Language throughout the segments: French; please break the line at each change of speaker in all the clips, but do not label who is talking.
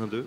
1, 2.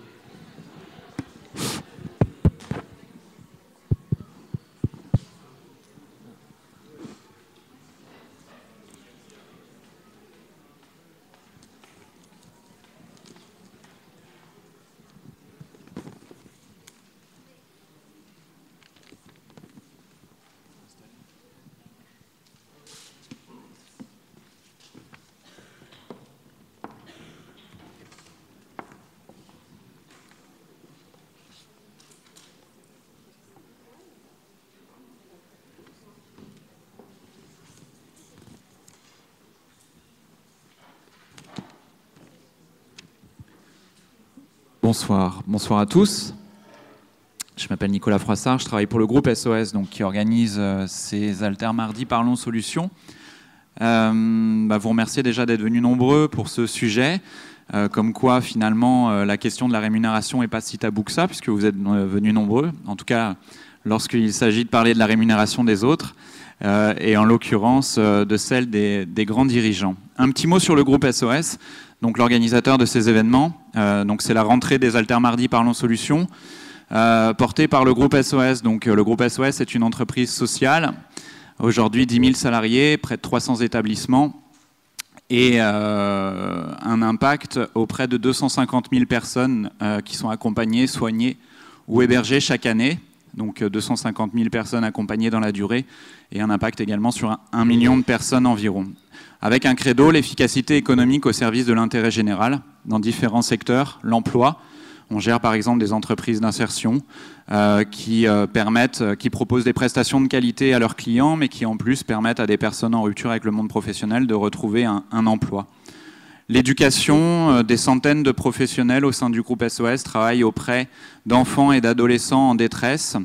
Bonsoir à tous. Je m'appelle Nicolas Froissart, je travaille pour le groupe SOS donc, qui organise ces Alter Mardi Parlons Solutions. Vous remercier déjà d'être venus nombreux pour ce sujet, comme quoi finalement la question de la rémunération n'est pas si tabou que ça, puisque vous êtes venus nombreux, en tout cas lorsqu'il s'agit de parler de la rémunération des autres, et en l'occurrence de celle des grands dirigeants. Un petit mot sur le groupe SOS. Donc l'organisateur de ces événements, donc c'est la rentrée des Alter Mardi Parlons Solutions, portée par le groupe SOS. Donc le groupe SOS est une entreprise sociale, aujourd'hui 10 000 salariés, près de 300 établissements, et un impact auprès de 250 000 personnes qui sont accompagnées, soignées ou hébergées chaque année. Donc 250 000 personnes accompagnées dans la durée, et un impact également sur 1 million de personnes environ. Avec un credo, l'efficacité économique au service de l'intérêt général dans différents secteurs, l'emploi. On gère par exemple des entreprises d'insertion qui proposent des prestations de qualité à leurs clients, mais qui en plus permettent à des personnes en rupture avec le monde professionnel de retrouver un emploi. L'éducation, des centaines de professionnels au sein du groupe SOS travaillent auprès d'enfants et d'adolescents en détresse.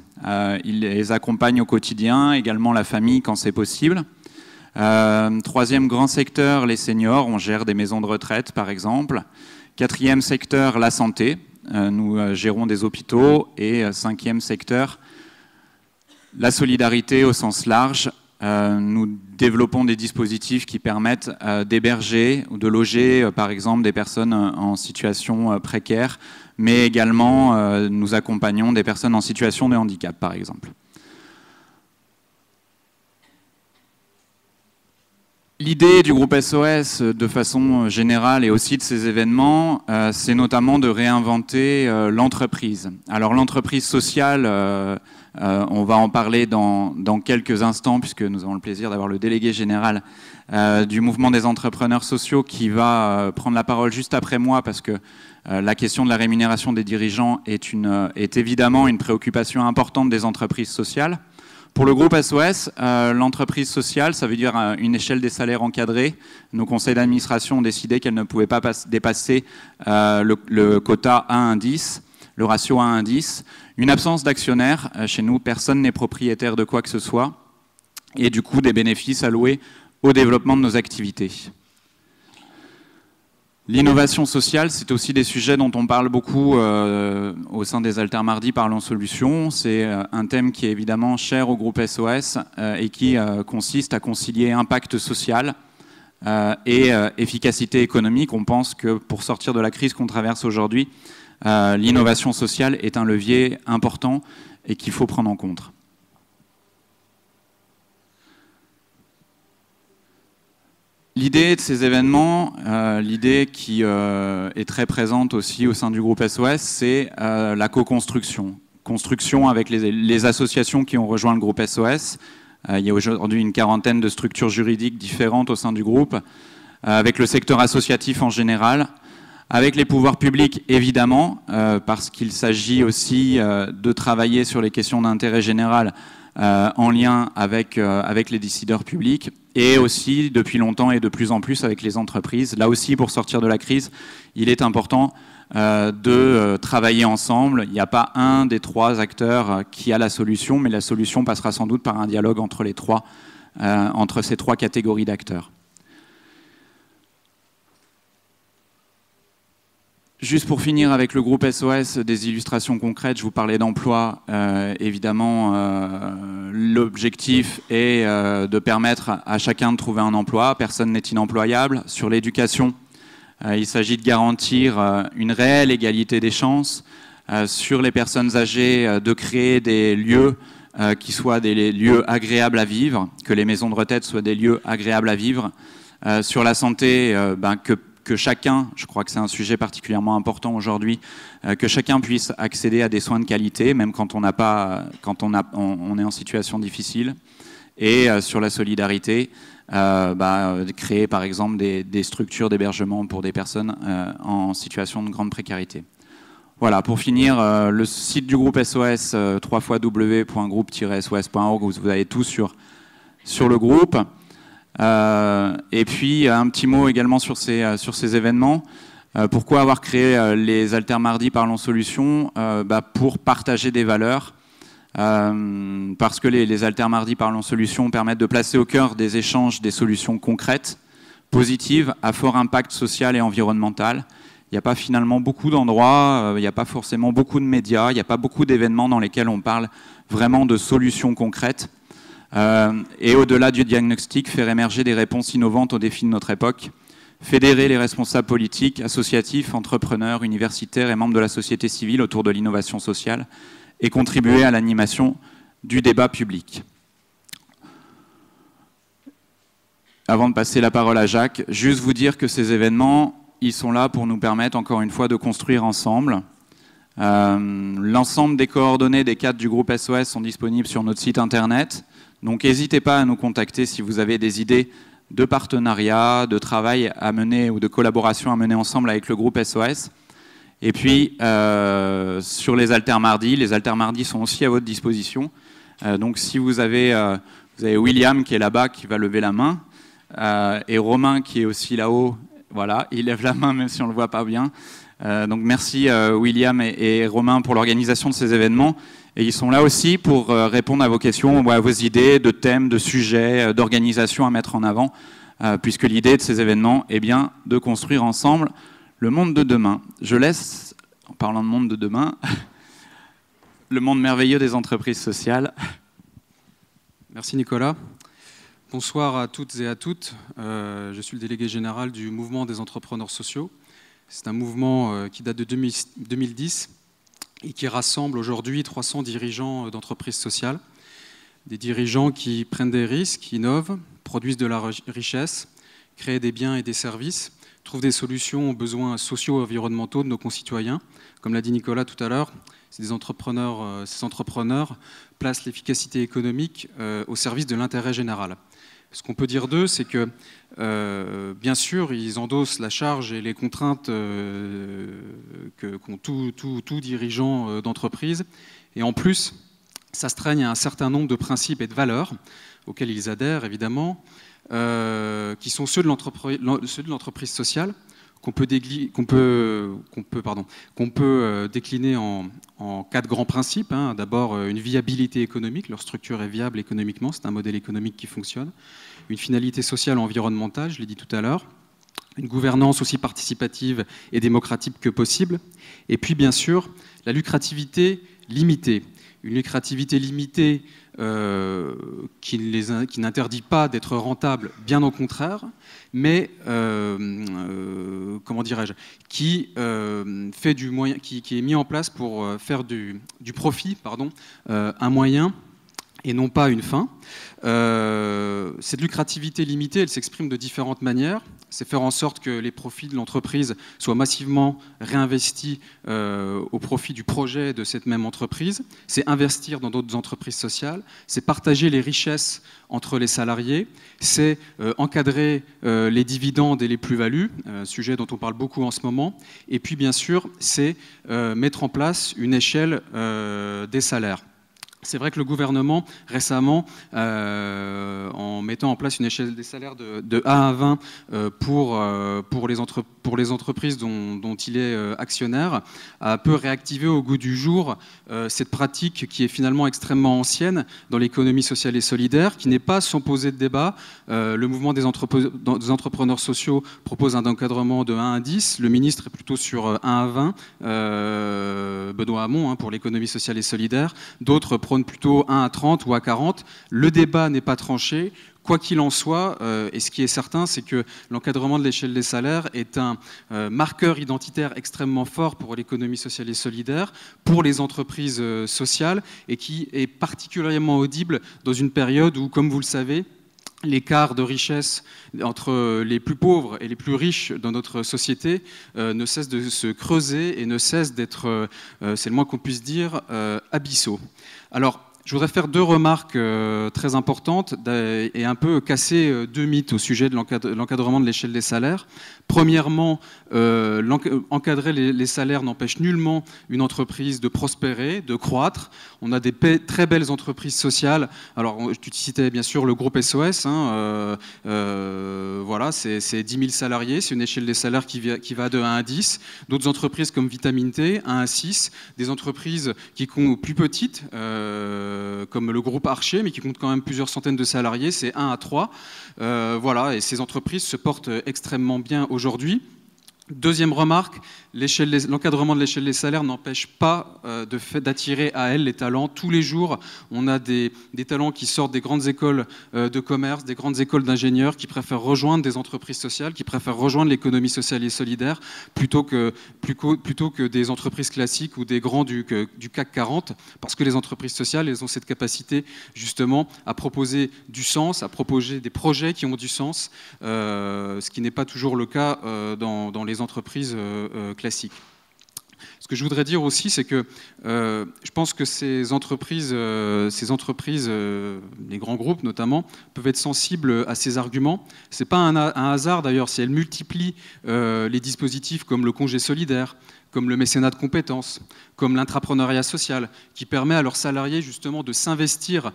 Ils les accompagnent au quotidien, également la famille quand c'est possible. Troisième grand secteur, les seniors. On gère des maisons de retraite par exemple. Quatrième secteur, la santé. Nous gérons des hôpitaux. Et cinquième secteur, la solidarité au sens large. Nous développons des dispositifs qui permettent d'héberger ou de loger, par exemple, des personnes en situation précaire, mais également nous accompagnons des personnes en situation de handicap, par exemple. L'idée du groupe SOS, de façon générale, et aussi de ces événements, c'est notamment de réinventer l'entreprise. Alors l'entreprise sociale, on va en parler dans quelques instants, puisque nous avons le plaisir d'avoir le délégué général du mouvement des entrepreneurs sociaux qui va prendre la parole juste après moi, parce que la question de la rémunération des dirigeants est évidemment une préoccupation importante des entreprises sociales. Pour le groupe SOS, l'entreprise sociale, ça veut dire une échelle des salaires encadrée. Nos conseils d'administration ont décidé qu'elle ne pouvait pas dépasser le quota 1-1-10, le ratio 1-1-10. Une absence d'actionnaires. Chez nous, personne n'est propriétaire de quoi que ce soit. Et du coup, des bénéfices alloués au développement de nos activités. L'innovation sociale, c'est aussi des sujets dont on parle beaucoup au sein des Alter Mardi Parlons Solutions. C'est un thème qui est évidemment cher au groupe SOS et qui consiste à concilier impact social et efficacité économique. On pense que pour sortir de la crise qu'on traverse aujourd'hui, l'innovation sociale est un levier important et qu'il faut prendre en compte. L'idée de ces événements, l'idée qui est très présente aussi au sein du groupe SOS, c'est la co-construction. Construction avec les associations qui ont rejoint le groupe SOS. Il y a aujourd'hui une quarantaine de structures juridiques différentes au sein du groupe, avec le secteur associatif en général, avec les pouvoirs publics évidemment, parce qu'il s'agit aussi de travailler sur les questions d'intérêt général en lien avec les décideurs publics, et aussi depuis longtemps et de plus en plus avec les entreprises. Là aussi, pour sortir de la crise, il est important de travailler ensemble. Il n'y a pas un des trois acteurs qui a la solution, mais la solution passera sans doute par un dialogue entre ces trois catégories d'acteurs. Juste pour finir avec le groupe SOS, des illustrations concrètes, je vous parlais d'emploi. Évidemment, l'objectif est de permettre à chacun de trouver un emploi. Personne n'est inemployable. Sur l'éducation, Il s'agit de garantir une réelle égalité des chances sur les personnes âgées, de créer des lieux qui soient des lieux agréables à vivre, que les maisons de retraite soient des lieux agréables à vivre. Sur la santé, que chacun, je crois que c'est un sujet particulièrement important aujourd'hui, que chacun puisse accéder à des soins de qualité, même quand on est en situation difficile. Et sur la solidarité, créer par exemple des structures d'hébergement pour des personnes en situation de grande précarité. Voilà, pour finir, le site du groupe SOS, www.groupe-sos.org, vous avez tout sur le groupe. Et puis, un petit mot également sur ces événements. Pourquoi avoir créé les Altermardis Parlons Solutions? Pour partager des valeurs. Parce que les Altermardis Parlons Solutions permettent de placer au cœur des échanges des solutions concrètes, positives, à fort impact social et environnemental. Il n'y a pas finalement beaucoup d'endroits, il n'y a pas forcément beaucoup de médias, il n'y a pas beaucoup d'événements dans lesquels on parle vraiment de solutions concrètes. Et au-delà du diagnostic, faire émerger des réponses innovantes aux défis de notre époque, fédérer les responsables politiques, associatifs, entrepreneurs, universitaires et membres de la société civile autour de l'innovation sociale et contribuer à l'animation du débat public. Avant de passer la parole à Jacques, juste vous dire que ces événements, ils sont là pour nous permettre, encore une fois, de construire ensemble. L'ensemble des coordonnées des cadres du groupe SOS sont disponibles sur notre site internet. Donc n'hésitez pas à nous contacter si vous avez des idées de partenariat, de travail à mener ou de collaboration à mener ensemble avec le groupe SOS. Et puis, sur les Altermardis sont aussi à votre disposition. Donc si vous avez William qui est là-bas, qui va lever la main, et Romain qui est aussi là-haut. Voilà, il lève la main même si on ne le voit pas bien. Donc merci William et Romain pour l'organisation de ces événements. Et ils sont là aussi pour répondre à vos questions, à vos idées de thèmes, de sujets, d'organisation à mettre en avant, puisque l'idée de ces événements est bien de construire ensemble le monde de demain. Je laisse, en parlant de monde de demain, le monde merveilleux des entreprises sociales.
Merci Nicolas. Bonsoir à toutes et à toutes. Je suis le délégué général du mouvement des entrepreneurs sociaux. C'est un mouvement qui date de 2010 et qui rassemble aujourd'hui 300 dirigeants d'entreprises sociales. Des dirigeants qui prennent des risques, innovent, produisent de la richesse, créent des biens et des services, trouvent des solutions aux besoins sociaux et environnementaux de nos concitoyens. Comme l'a dit Nicolas tout à l'heure, ces entrepreneurs placent l'efficacité économique au service de l'intérêt général. Ce qu'on peut dire d'eux, c'est que, bien sûr, ils endossent la charge et les contraintes qu'ont tout dirigeant d'entreprise. Et en plus, s'astreignent à un certain nombre de principes et de valeurs auxquels ils adhèrent, évidemment, qui sont ceux de l'entreprise sociale, qu'on peut décliner en 4 grands principes. D'abord, une viabilité économique, leur structure est viable économiquement, c'est un modèle économique qui fonctionne. Une finalité sociale et environnementale, je l'ai dit tout à l'heure. Une gouvernance aussi participative et démocratique que possible. Et puis, bien sûr, la lucrativité limitée. Une lucrativité limitée qui n'interdit pas d'être rentable, bien au contraire, mais comment dirais-je, qui est mis en place pour faire du profit, un moyen et non pas une fin. Cette lucrativité limitée, elle s'exprime de différentes manières. C'est faire en sorte que les profits de l'entreprise soient massivement réinvestis au profit du projet de cette même entreprise. C'est investir dans d'autres entreprises sociales. C'est partager les richesses entre les salariés. C'est encadrer les dividendes et les plus-values, sujet dont on parle beaucoup en ce moment. Et puis, bien sûr, c'est mettre en place une échelle des salaires. C'est vrai que le gouvernement, récemment, en mettant en place une échelle des salaires de 1 à 20 pour les entreprises dont il est actionnaire, a un peu réactivé au goût du jour cette pratique qui est finalement extrêmement ancienne dans l'économie sociale et solidaire, qui n'est pas sans poser de débat. Le mouvement des entrepreneurs sociaux propose un encadrement de 1 à 10. Le ministre est plutôt sur 1 à 20. Benoît Hamon, pour l'économie sociale et solidaire. D'autres prônent plutôt 1 à 30 ou à 40. Le débat n'est pas tranché. Quoi qu'il en soit, et ce qui est certain, c'est que l'encadrement de l'échelle des salaires est un marqueur identitaire extrêmement fort pour l'économie sociale et solidaire, pour les entreprises sociales, et qui est particulièrement audible dans une période où, comme vous le savez, l'écart de richesse entre les plus pauvres et les plus riches dans notre société ne cesse de se creuser et ne cesse d'être, c'est le moins qu'on puisse dire, abyssaux. Alors, je voudrais faire deux remarques très importantes et un peu casser deux mythes au sujet de l'encadrement de l'échelle des salaires. Premièrement, encadrer les salaires n'empêche nullement une entreprise de prospérer, de croître. On a des très belles entreprises sociales. Alors, tu citais bien sûr le groupe SOS. Voilà, c'est 10 000 salariés. C'est une échelle des salaires qui va de 1 à 10. D'autres entreprises comme Vitamine T, 1 à 6. Des entreprises qui comptent plus petites, comme le groupe Archer, mais qui compte quand même plusieurs centaines de salariés, c'est 1 à 3. Voilà, et ces entreprises se portent extrêmement bien aujourd'hui. Deuxième remarque, l'encadrement de l'échelle des salaires n'empêche pas d'attirer à elle les talents. Tous les jours, on a des talents qui sortent des grandes écoles de commerce, des grandes écoles d'ingénieurs, qui préfèrent rejoindre des entreprises sociales, qui préfèrent rejoindre l'économie sociale et solidaire, plutôt que des entreprises classiques ou des grands du CAC 40, parce que les entreprises sociales, elles ont cette capacité justement à proposer du sens, à proposer des projets qui ont du sens, ce qui n'est pas toujours le cas dans les entreprises classiques. Ce que je voudrais dire aussi, c'est que je pense que ces entreprises, les grands groupes notamment, peuvent être sensibles à ces arguments. Ce n'est pas un hasard d'ailleurs si elles multiplient les dispositifs comme le congé solidaire, comme le mécénat de compétences, comme l'intrapreneuriat social, qui permet à leurs salariés justement de s'investir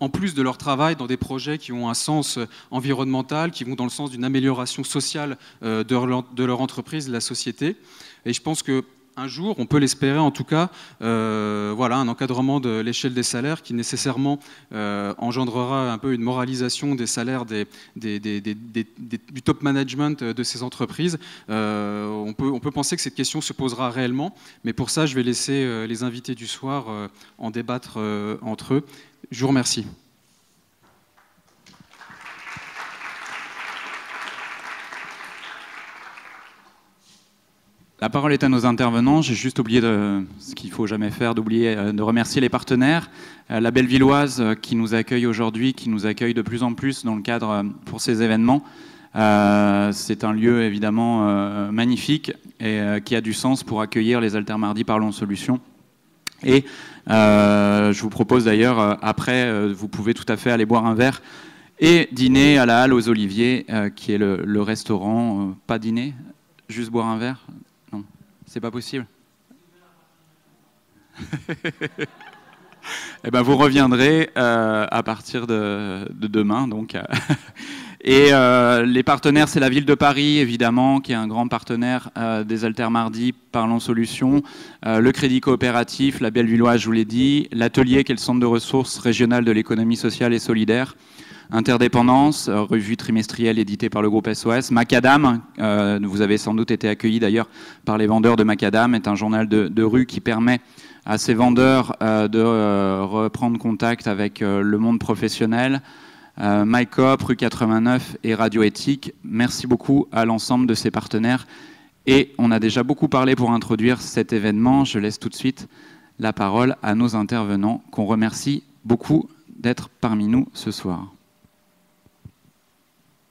en plus de leur travail dans des projets qui ont un sens environnemental, qui vont dans le sens d'une amélioration sociale de leur entreprise, de la société. Et je pense qu'un jour, on peut l'espérer en tout cas, voilà, un encadrement de l'échelle des salaires qui nécessairement engendrera un peu une moralisation des salaires du top management de ces entreprises. On peut penser que cette question se posera réellement, mais pour ça, je vais laisser les invités du soir en débattre entre eux. Je vous remercie.
La parole est à nos intervenants. J'ai juste oublié ce qu'il ne faut jamais faire, d'oublier de remercier les partenaires. La Bellevilloise qui nous accueille aujourd'hui, qui nous accueille de plus en plus dans le cadre pour ces événements. C'est un lieu évidemment magnifique et qui a du sens pour accueillir les Altermardi Parlons Solutions. Et je vous propose d'ailleurs, après, vous pouvez tout à fait aller boire un verre et dîner à la Halle aux Oliviers, qui est le restaurant. Pas dîner, juste boire un verre. Non, c'est pas possible. Eh ben, vous reviendrez à partir de demain, donc. Et les partenaires, c'est la ville de Paris, évidemment, qui est un grand partenaire des Altermardi Parlons Solutions, le Crédit Coopératif, la Bellevilloise, je vous l'ai dit, l'Atelier, qui est le centre de ressources régional de l'économie sociale et solidaire, Interdépendance, revue trimestrielle éditée par le groupe SOS, Macadam, vous avez sans doute été accueillis d'ailleurs par les vendeurs de Macadam, est un journal de rue qui permet à ces vendeurs de reprendre contact avec le monde professionnel. MyCoop, Rue 89 et Radio Éthique. Merci beaucoup à l'ensemble de ces partenaires. Et on a déjà beaucoup parlé pour introduire cet événement. Je laisse tout de suite la parole à nos intervenants, qu'on remercie beaucoup d'être parmi nous ce soir.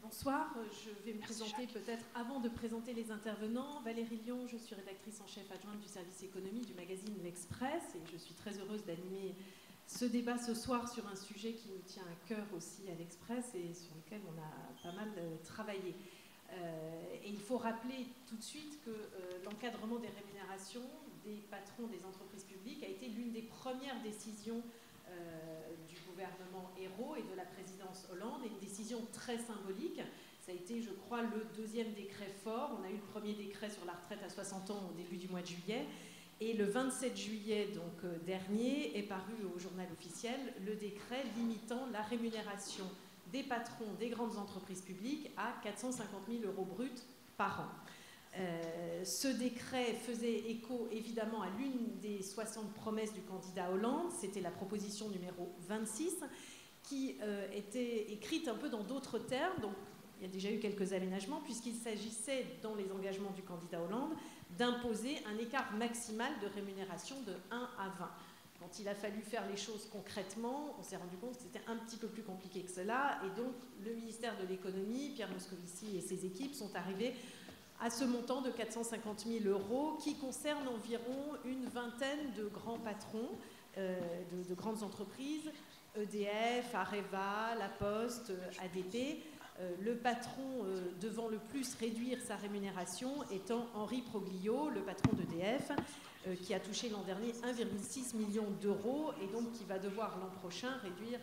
Bonsoir, je vais me présenter peut-être avant de présenter les intervenants. Valérie Lyon, je suis rédactrice en chef adjointe du service économie du magazine L'Express et je suis très heureuse d'animer ce débat ce soir sur un sujet qui nous tient à cœur aussi à l'Express et sur lequel on a pas mal travaillé. Et il faut rappeler tout de suite que l'encadrement des rémunérations des patrons des entreprises publiques a été l'une des premières décisions du gouvernement Ayrault et de la présidence Hollande, et une décision très symbolique. Ça a été, je crois, le deuxième décret fort. On a eu le premier décret sur la retraite à 60 ans au début du mois de juillet. Et le 27 juillet donc, dernier est paru au journal officiel le décret limitant la rémunération des patrons des grandes entreprises publiques à 450 000 € bruts par an. Ce décret faisait écho évidemment à l'une des 60 promesses du candidat Hollande, c'était la proposition numéro 26, qui était écrite un peu dans d'autres termes. Donc, il y a déjà eu quelques aménagements, puisqu'il s'agissait, dans les engagements du candidat Hollande, d'imposer un écart maximal de rémunération de 1 à 20. Quand il a fallu faire les choses concrètement, on s'est rendu compte que c'était un petit peu plus compliqué que cela. Et donc, le ministère de l'économie, Pierre Moscovici et ses équipes sont arrivés à ce montant de 450 000 € qui concerne environ une vingtaine de grands patrons de grandes entreprises, EDF, Areva, La Poste, ADP. Le patron devant le plus réduire sa rémunération étant Henri Proglio, le patron d'EDF, qui a touché l'an dernier 1,6 million d'euros et donc qui va devoir l'an prochain réduire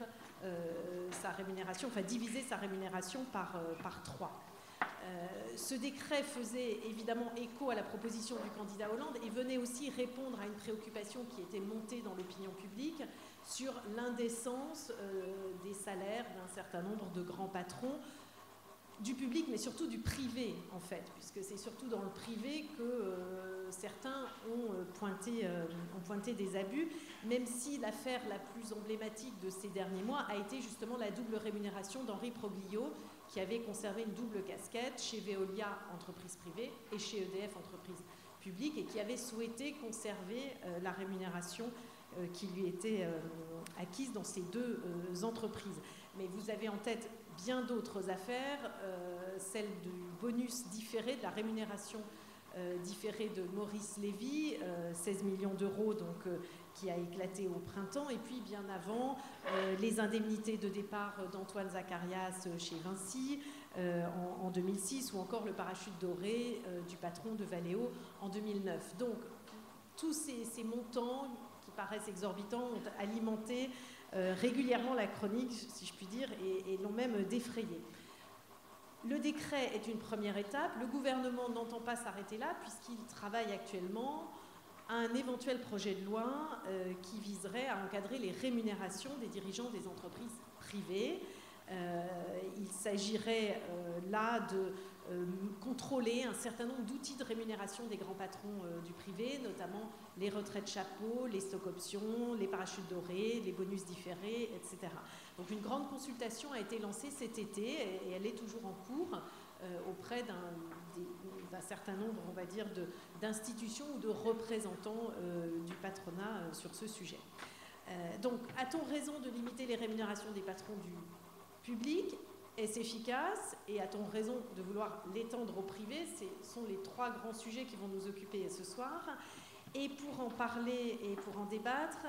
sa rémunération, enfin diviser sa rémunération par 3. Ce décret faisait évidemment écho à la proposition du candidat Hollande et venait aussi répondre à une préoccupation qui était montée dans l'opinion publique sur l'indécence des salaires d'un certain nombre de grands patrons, du public mais surtout du privé en fait, puisque c'est surtout dans le privé que certains ont pointé des abus, même si l'affaire la plus emblématique de ces derniers mois a été justement la double rémunération d'Henri Proglio, qui avait conservé une double casquette chez Veolia, entreprise privée, et chez EDF, entreprise publique, et qui avait souhaité conserver la rémunération qui lui était acquise dans ces deux entreprises. Mais vous avez en tête bien d'autres affaires, celle du bonus différé, de la rémunération différée de Maurice Lévy, 16 millions d'euros, donc qui a éclaté au printemps, et puis bien avant, les indemnités de départ d'Antoine Zacharias chez Vinci en 2006, ou encore le parachute doré du patron de Valeo en 2009. Donc, tous ces montants qui paraissent exorbitants ont alimenté régulièrement la chronique, si je puis dire, et l'ont même défrayée. Le décret est une première étape. Le gouvernement n'entend pas s'arrêter là, puisqu'il travaille actuellement à un éventuel projet de loi qui viserait à encadrer les rémunérations des dirigeants des entreprises privées. Il s'agirait là de contrôler un certain nombre d'outils de rémunération des grands patrons du privé, notamment les retraites chapeaux, les stock options, les parachutes dorés, les bonus différés, etc. Donc une grande consultation a été lancée cet été et elle est toujours en cours auprès d'un certain nombre, on va dire, d'institutions ou de représentants du patronat sur ce sujet. Donc, a-t-on raison de limiter les rémunérations des patrons du public? Est-ce efficace? Et a-t-on raison de vouloir l'étendre au privé? Ce sont les trois grands sujets qui vont nous occuper ce soir. Et pour en parler et pour en débattre,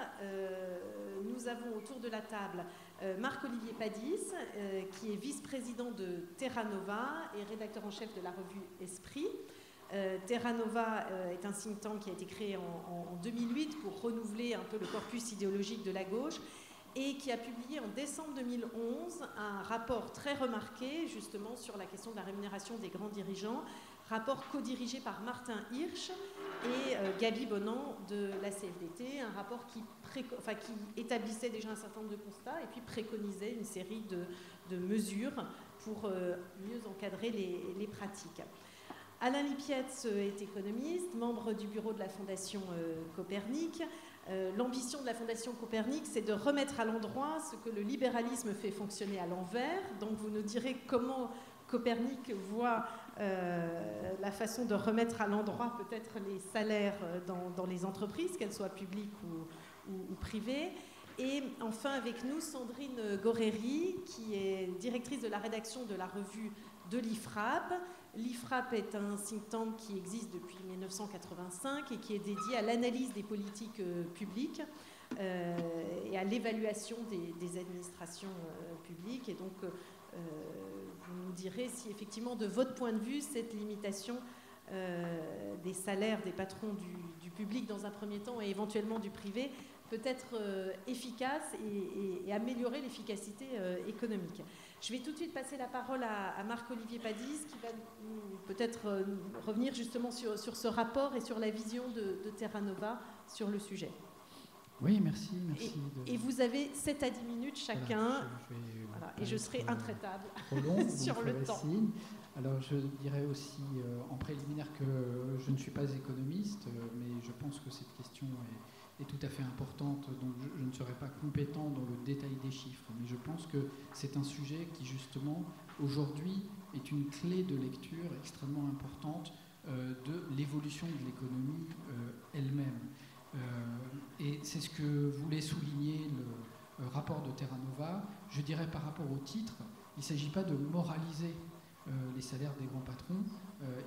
nous avons autour de la table Marc-Olivier Padis, qui est vice-président de Terra Nova et rédacteur en chef de la revue Esprit. Terra Nova est un think tank qui a été créé en 2008 pour renouveler un peu le corpus idéologique de la gauche et qui a publié en décembre 2011 un rapport très remarqué justement sur la question de la rémunération des grands dirigeants, rapport co-dirigé par Martin Hirsch et Gaby Bonan de la CFDT, un rapport qui établissait déjà un certain nombre de constats et puis préconisait une série de mesures pour mieux encadrer les pratiques. Alain Lipietz est économiste, membre du bureau de la Fondation Copernic. L'ambition de la Fondation Copernic, c'est de remettre à l'endroit ce que le libéralisme fait fonctionner à l'envers. Donc vous nous direz comment Copernic voit la façon de remettre à l'endroit peut-être les salaires dans les entreprises, qu'elles soient publiques ou privées. Et enfin avec nous, Sandrine Goreri, qui est directrice de la rédaction de la revue de l'IFRAP. L'IFRAP est un think tank qui existe depuis 1985 et qui est dédié à l'analyse des politiques publiques et à l'évaluation des administrations publiques. Et donc, vous nous direz si effectivement, de votre point de vue, cette limitation des salaires des patrons du public dans un premier temps et éventuellement du privé peut être efficace et améliorer l'efficacité économique. Je vais tout de suite passer la parole à Marc-Olivier Padis qui va peut-être revenir justement sur ce rapport et sur la vision de Terra Nova sur le sujet.
Oui, merci.
Et vous avez 7 à 10 minutes chacun, et je serai intraitable sur le temps.
Alors je dirais aussi en préliminaire que je ne suis pas économiste, mais je pense que cette question est tout à fait importante, donc je ne serai pas compétent dans le détail des chiffres, mais je pense que c'est un sujet qui, justement, aujourd'hui, est une clé de lecture extrêmement importante de l'évolution de l'économie elle-même. Et c'est ce que voulait souligner le rapport de Terra Nova. Je dirais par rapport au titre, il ne s'agit pas de moraliser les salaires des grands patrons,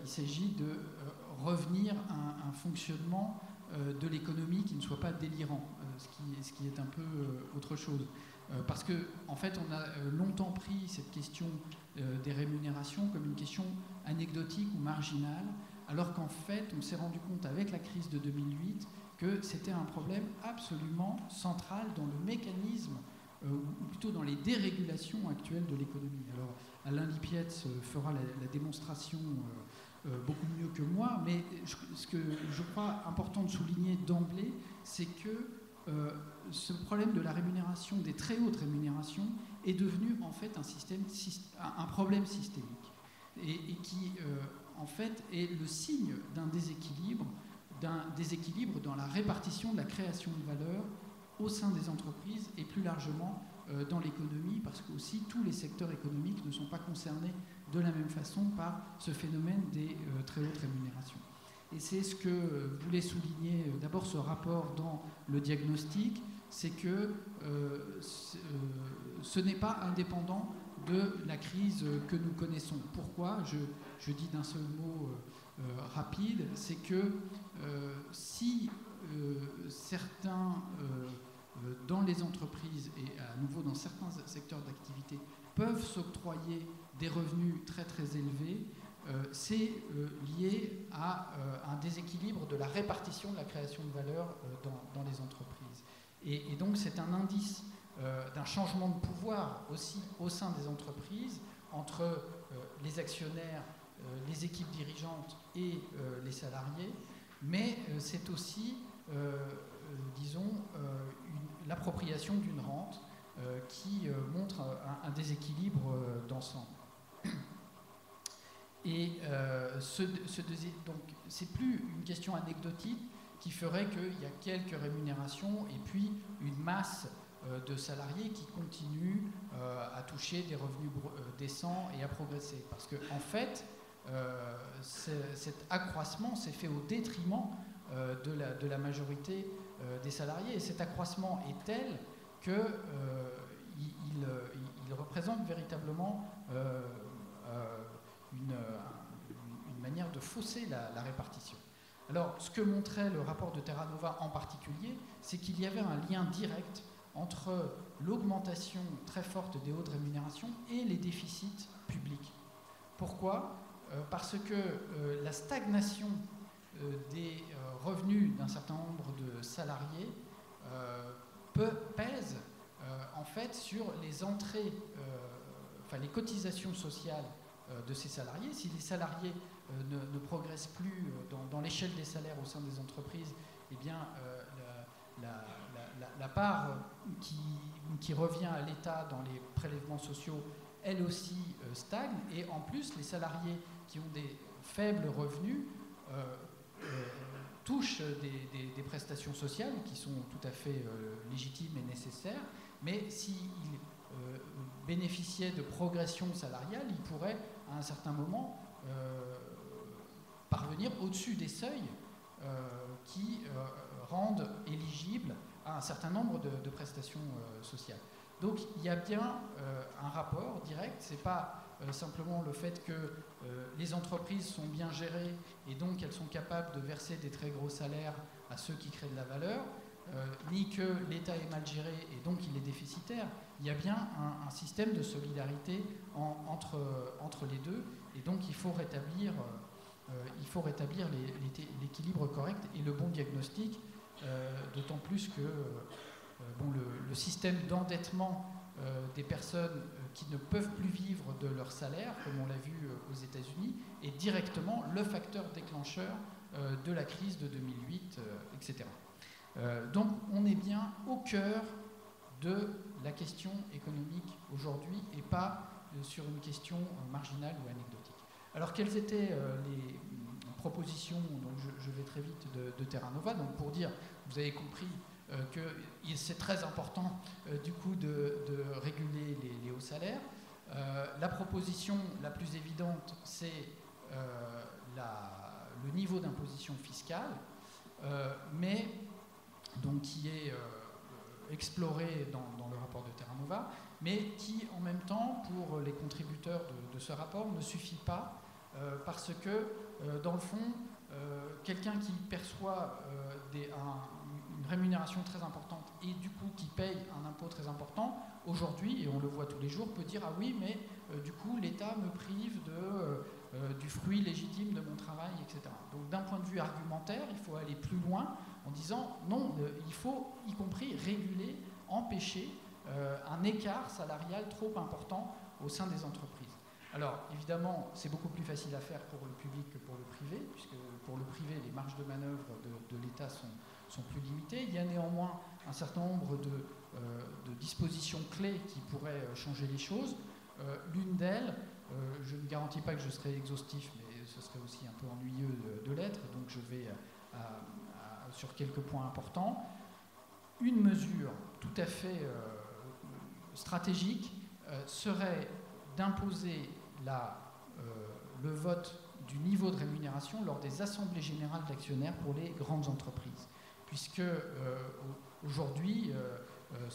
il s'agit de revenir à un fonctionnement de l'économie qui ne soit pas délirant, ce qui est un peu autre chose. Parce qu'en en fait, on a longtemps pris cette question des rémunérations comme une question anecdotique ou marginale, alors qu'en fait, on s'est rendu compte avec la crise de 2008 que c'était un problème absolument central dans le mécanisme, ou plutôt dans les dérégulations actuelles de l'économie. Alors, Alain Lipietz fera la démonstration beaucoup mieux que moi, mais ce que je crois important de souligner d'emblée, c'est que ce problème de la rémunération, des très hautes rémunérations, est devenu en fait un problème systémique et qui en fait est le signe d'un déséquilibre dans la répartition de la création de valeur au sein des entreprises et plus largement dans l'économie, parce que aussi tous les secteurs économiques ne sont pas concernés de la même façon par ce phénomène des très hautes rémunérations. Et c'est ce que voulait souligner d'abord ce rapport dans le diagnostic, c'est que ce n'est pas indépendant de la crise que nous connaissons. Pourquoi ? Je dis d'un seul mot rapide, c'est que si certains, dans les entreprises et à nouveau dans certains secteurs d'activité, peuvent s'octroyer des revenus très très élevés, c'est lié à un déséquilibre de la répartition de la création de valeur dans les entreprises. Et donc c'est un indice d'un changement de pouvoir aussi au sein des entreprises entre les actionnaires, les équipes dirigeantes et les salariés, mais c'est aussi, disons, l'appropriation d'une rente qui montre un déséquilibre d'ensemble. Et donc, c'est plus une question anecdotique qui ferait qu'il y a quelques rémunérations et puis une masse de salariés qui continuent à toucher des revenus décents et à progresser. Parce qu'en fait, cet accroissement s'est fait au détriment de la majorité des salariés. Et cet accroissement est tel qu'il représente véritablement une manière de fausser la répartition. Alors, ce que montrait le rapport de Terra Nova en particulier, c'est qu'il y avait un lien direct entre l'augmentation très forte des hautes rémunérations et les déficits publics. Pourquoi ? Parce que la stagnation des revenus d'un certain nombre de salariés pèse en fait sur les entrées, les cotisations sociales de ces salariés. Si les salariés ne progressent plus dans l'échelle des salaires au sein des entreprises, eh bien la part qui revient à l'État dans les prélèvements sociaux, elle aussi stagne. Et en plus, les salariés qui ont des faibles revenus touchent des prestations sociales qui sont tout à fait légitimes et nécessaires, mais s'ils bénéficiaient de progression salariale, ils pourraient à un certain moment parvenir au-dessus des seuils qui rendent éligibles à un certain nombre de prestations sociales. Donc il y a bien un rapport direct, c'est pas simplement le fait que les entreprises sont bien gérées et donc elles sont capables de verser des très gros salaires à ceux qui créent de la valeur, ni que l'État est mal géré et donc il est déficitaire. Il y a bien un système de solidarité entre les deux, et donc il faut rétablir l'équilibre correct et le bon diagnostic, d'autant plus que le système d'endettement des personnes qui ne peuvent plus vivre de leur salaire, comme on l'a vu aux États-Unis, est directement le facteur déclencheur de la crise de 2008, etc. Donc on est bien au cœur de la question économique aujourd'hui et pas sur une question marginale ou anecdotique. Alors quels étaient les proposition, donc je vais très vite, de Terra Nova. Donc pour dire, vous avez compris que c'est très important du coup de réguler les hauts salaires. La proposition la plus évidente, c'est le niveau d'imposition fiscale, mais donc qui est exploré dans le rapport de Terra Nova, mais qui en même temps, pour les contributeurs de ce rapport, ne suffit pas, parce que dans le fond, quelqu'un qui perçoit une rémunération très importante et du coup qui paye un impôt très important, aujourd'hui, et on le voit tous les jours, peut dire « Ah oui, mais du coup, l'État me prive du fruit légitime de mon travail, etc. » Donc d'un point de vue argumentaire, il faut aller plus loin en disant « Non, il faut y compris réguler, empêcher un écart salarial trop important au sein des entreprises. » Alors, évidemment, c'est beaucoup plus facile à faire pour le public que pour le privé, puisque pour le privé, les marges de manœuvre de l'État sont plus limitées. Il y a néanmoins un certain nombre de dispositions clés qui pourraient changer les choses. L'une d'elles, je ne garantis pas que je serai exhaustif, mais ce serait aussi un peu ennuyeux de l'être, donc je vais sur quelques points importants. Une mesure tout à fait stratégique serait d'imposer le vote du niveau de rémunération lors des assemblées générales d'actionnaires pour les grandes entreprises. Puisque aujourd'hui,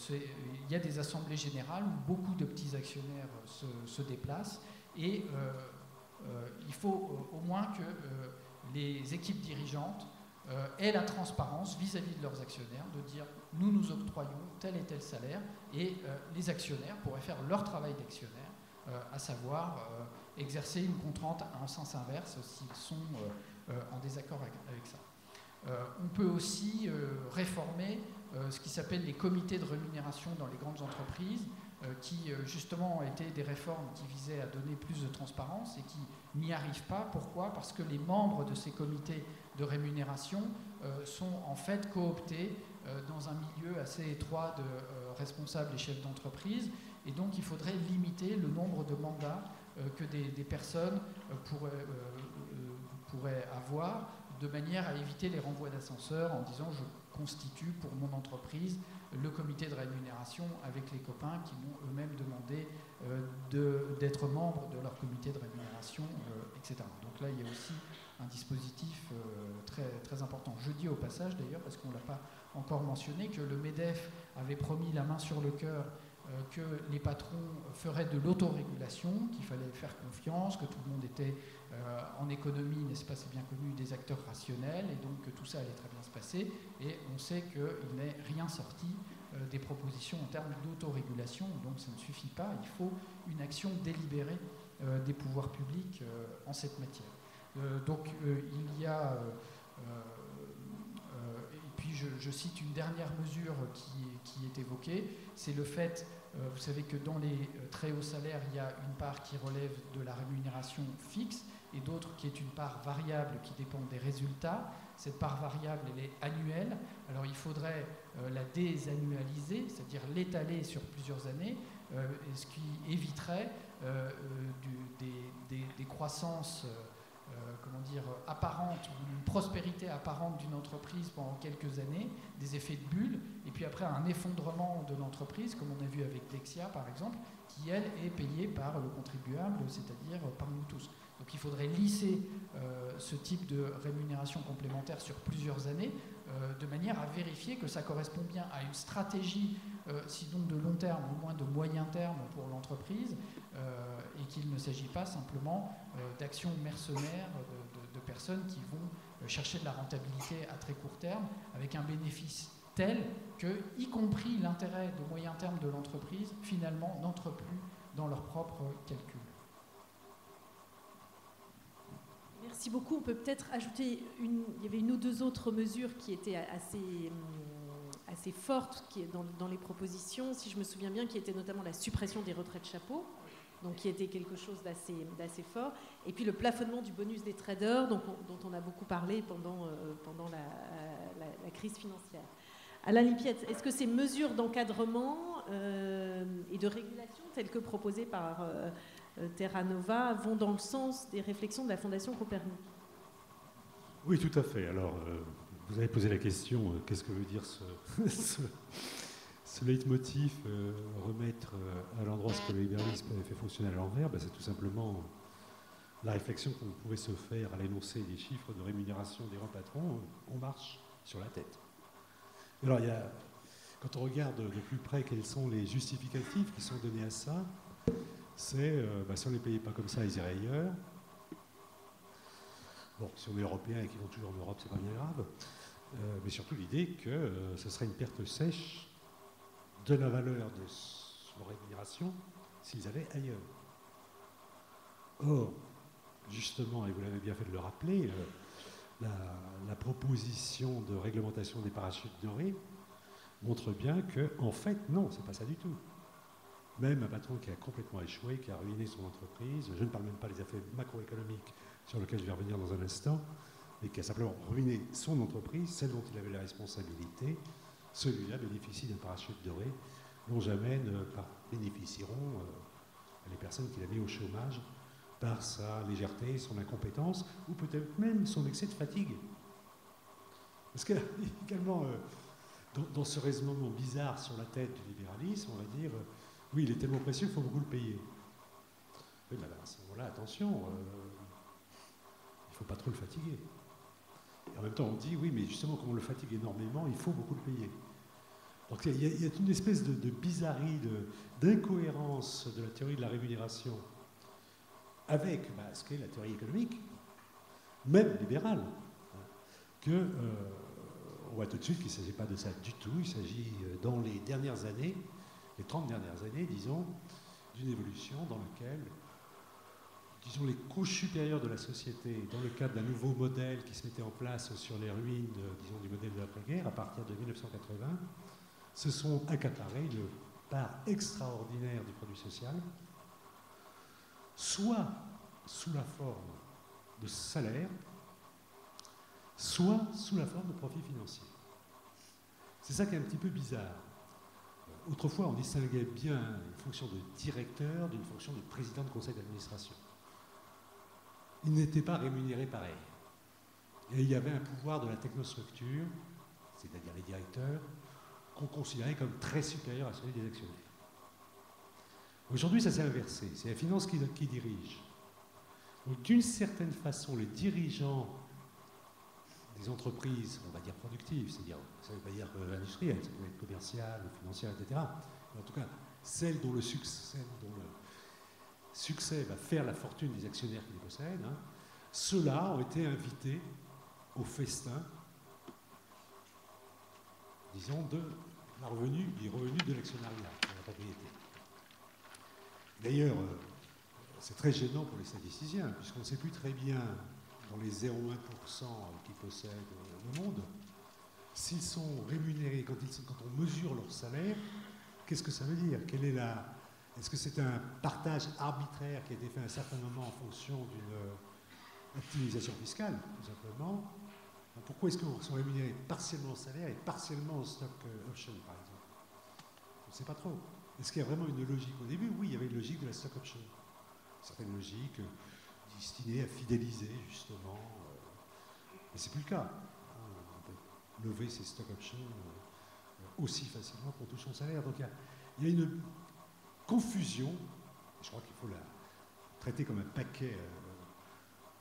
il y a des assemblées générales où beaucoup de petits actionnaires se déplacent et il faut au moins que les équipes dirigeantes aient la transparence vis-à-vis de leurs actionnaires, de dire nous nous octroyons tel et tel salaire et les actionnaires pourraient faire leur travail d'actionnaire, à savoir exercer une contrainte en sens inverse s'ils sont en désaccord avec ça. On peut aussi réformer ce qui s'appelle les comités de rémunération dans les grandes entreprises, qui justement étaient des réformes qui visaient à donner plus de transparence et qui n'y arrivent pas. Pourquoi ? Parce que les membres de ces comités de rémunération sont en fait cooptés dans un milieu assez étroit de responsables et chefs d'entreprise, et donc il faudrait limiter le nombre de mandats que des personnes pourraient avoir, de manière à éviter les renvois d'ascenseur en disant je constitue pour mon entreprise le comité de rémunération avec les copains qui m'ont eux-mêmes demandé d'être membres de leur comité de rémunération, etc. Donc là, il y a aussi un dispositif très, très important. Je dis au passage, d'ailleurs, parce qu'on ne l'a pas encore mentionné, que le MEDEF avait promis la main sur le cœur que les patrons feraient de l'autorégulation, qu'il fallait faire confiance, que tout le monde était en économie, n'est-ce pas, c'est bien connu, des acteurs rationnels, et donc que tout ça allait très bien se passer. Et on sait qu'il n'est rien sorti des propositions en termes d'autorégulation, donc ça ne suffit pas, il faut une action délibérée des pouvoirs publics en cette matière. Donc il y a... et puis je cite une dernière mesure qui est évoquée, c'est le fait, vous savez que dans les très hauts salaires, il y a une part qui relève de la rémunération fixe et d'autre qui est une part variable qui dépend des résultats. Cette part variable, elle est annuelle. Alors il faudrait la désannualiser, c'est-à-dire l'étaler sur plusieurs années, ce qui éviterait des croissances apparentes, ou une prospérité apparente d'une entreprise pendant quelques années, des effets de bulle, et puis après un effondrement de l'entreprise, comme on a vu avec Dexia par exemple, qui elle est payée par le contribuable, c'est-à-dire par nous tous. Donc il faudrait lisser ce type de rémunération complémentaire sur plusieurs années, de manière à vérifier que ça correspond bien à une stratégie, sinon de long terme, au moins de moyen terme pour l'entreprise, et qu'il ne s'agit pas simplement d'actions mercenaires de personnes qui vont chercher de la rentabilité à très court terme, avec un bénéfice tel que, y compris l'intérêt de moyen terme de l'entreprise, finalement n'entre plus dans leurs propres calculs.
Merci beaucoup. On peut peut-être ajouter, il y avait une ou deux autres mesures qui étaient assez fortes dans les propositions, si je me souviens bien, qui était notamment la suppression des retraites chapeaux, donc qui était quelque chose d'assez fort, et puis le plafonnement du bonus des traders, dont on a beaucoup parlé pendant la crise financière. Alain Lipiet, est-ce que ces mesures d'encadrement et de régulation, telles que proposées par Terra Nova, vont dans le sens des réflexions de la Fondation Copernic ?
Oui, tout à fait. Alors, vous avez posé la question, qu'est-ce que veut dire ce leitmotiv, remettre à l'endroit ce que le libéralisme avait fait fonctionner à l'envers, c'est tout simplement la réflexion qu'on pouvait se faire à l'énoncé des chiffres de rémunération des grands patrons. On marche sur la tête. Alors, quand on regarde de plus près quels sont les justificatifs qui sont donnés à ça, c'est si on ne les payait pas comme ça, ils iraient ailleurs. Bon, si on est européen et qu'ils vont toujours en Europe, c'est pas bien grave. Mais surtout l'idée que ce serait une perte sèche de la valeur de leur rémunération s'ils allaient ailleurs. Or, justement, et vous l'avez bien fait de le rappeler, la proposition de réglementation des parachutes dorés montre bien que, en fait, non, c'est pas ça du tout. Même un patron qui a complètement échoué, qui a ruiné son entreprise, je ne parle même pas des effets macroéconomiques sur lesquels je vais revenir dans un instant, mais qui a simplement ruiné son entreprise, celle dont il avait la responsabilité, celui-là bénéficie d'un parachute doré dont jamais ne bénéficieront les personnes qu'il a mis au chômage par sa légèreté, son incompétence, ou peut-être même son excès de fatigue. Parce que, également, dans ce raisonnement bizarre sur la tête du libéralisme, on va dire, oui, il est tellement précieux, il faut beaucoup le payer. Oui, mais à ce moment-là, attention, il ne faut pas trop le fatiguer. Et en même temps, on dit, oui, mais justement, comme on le fatigue énormément, il faut beaucoup le payer. Donc il y a une espèce de bizarrerie, d'incohérence de la théorie de la rémunération avec ce qu'est la théorie économique, même libérale, que on voit tout de suite qu'il ne s'agit pas de ça du tout. Il s'agit, dans les dernières années, les 30 dernières années, disons, d'une évolution dans laquelle, disons, les couches supérieures de la société, dans le cadre d'un nouveau modèle qui se mettait en place sur les ruines, disons, du modèle de l'après-guerre, à partir de 1980, se sont accaparés une part extraordinaire du produit social, soit sous la forme de salaire, soit sous la forme de profit financier. C'est ça qui est un petit peu bizarre. Autrefois, on distinguait bien une fonction de directeur d'une fonction de président de conseil d'administration. Ils n'étaient pas rémunérés pareil. Et il y avait un pouvoir de la technostructure, c'est-à-dire les directeurs, qu'on considérait comme très supérieur à celui des actionnaires. Aujourd'hui, ça s'est inversé. C'est la finance qui dirige. Donc, d'une certaine façon, les dirigeants des entreprises, on va dire productives, c'est-à-dire, ça ne veut pas dire industrielles, ça peut être commerciales, financières, etc. Mais en tout cas, celles dont le succès va faire la fortune des actionnaires qui les possèdent, ceux-là ont été invités au festin, disons, des revenus de l'actionnariat, de la propriété. D'ailleurs, c'est très gênant pour les statisticiens, puisqu'on ne sait plus très bien, dans les 0,1% qui possèdent le monde, s'ils sont rémunérés, quand on mesure leur salaire, qu'est-ce que ça veut dire? Est-ce que c'est un partage arbitraire qui a été fait à un certain moment en fonction d'une optimisation fiscale, tout simplement? Pourquoi est-ce qu'ils sont rémunérés partiellement au salaire et partiellement au stock option, par exemple? On ne sait pas trop. Est-ce qu'il y a vraiment une logique? Au début, oui, il y avait une logique de la stock option. Une certaine logique destinée à fidéliser, justement. Mais ce n'est plus le cas. On peut lever ses stock options aussi facilement qu'on touche son salaire. Donc il y a une confusion, je crois qu'il faut la traiter comme un paquet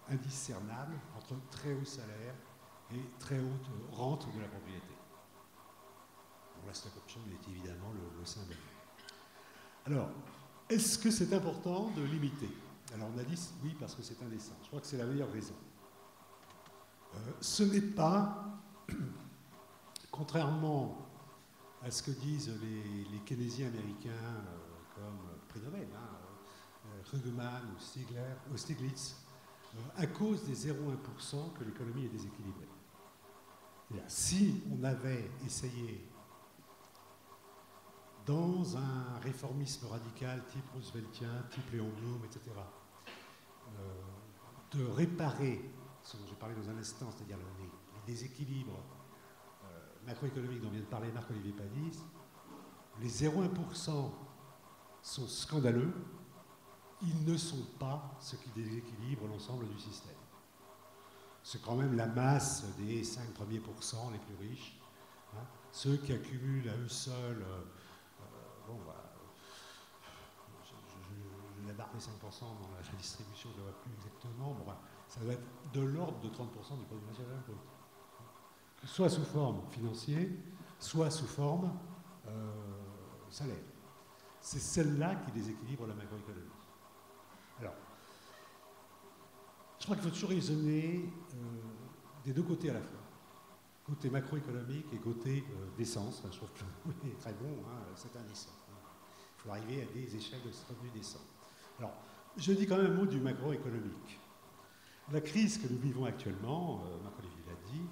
indiscernable entre très haut salaire et très haute rente de la propriété. Donc la stock option est évidemment le symbole. Alors, est-ce que c'est important de limiter? Alors on a dit oui parce que c'est indécent. Je crois que c'est la meilleure raison. Ce n'est pas, contrairement à ce que disent les keynésiens américains comme prix Nobel, Krugman ou Stiglitz, à cause des 0,1% que l'économie est déséquilibrée. Si on avait essayé, dans un réformisme radical type rooseveltien, type Léon Blum, etc., de réparer ce dont j'ai parlé dans un instant, c'est-à-dire les déséquilibres macroéconomiques dont vient de parler Marc-Olivier Padis, les 0,1% sont scandaleux, ils ne sont pas ce qui déséquilibre l'ensemble du système. c'est quand même la masse des 5 premiers pourcents les plus riches. Hein. Ceux qui accumulent à eux seuls, bon, voilà, je n'abarque les 5% dans la distribution, je ne vois plus exactement, bon, voilà, ça doit être de l'ordre de 30% du produit national brut. Soit sous forme financière, soit sous forme salaire. C'est celle-là qui déséquilibre la macroéconomie. Alors, je crois qu'il faut toujours raisonner des deux côtés à la fois. Côté macroéconomique et côté décence. Je trouve que le mot est très bon, hein, c'est indécent. Il faut arriver à des échelles de revenus décents. Alors, je dis quand même un mot du macroéconomique. La crise que nous vivons actuellement, Marc-Olivier l'a dit,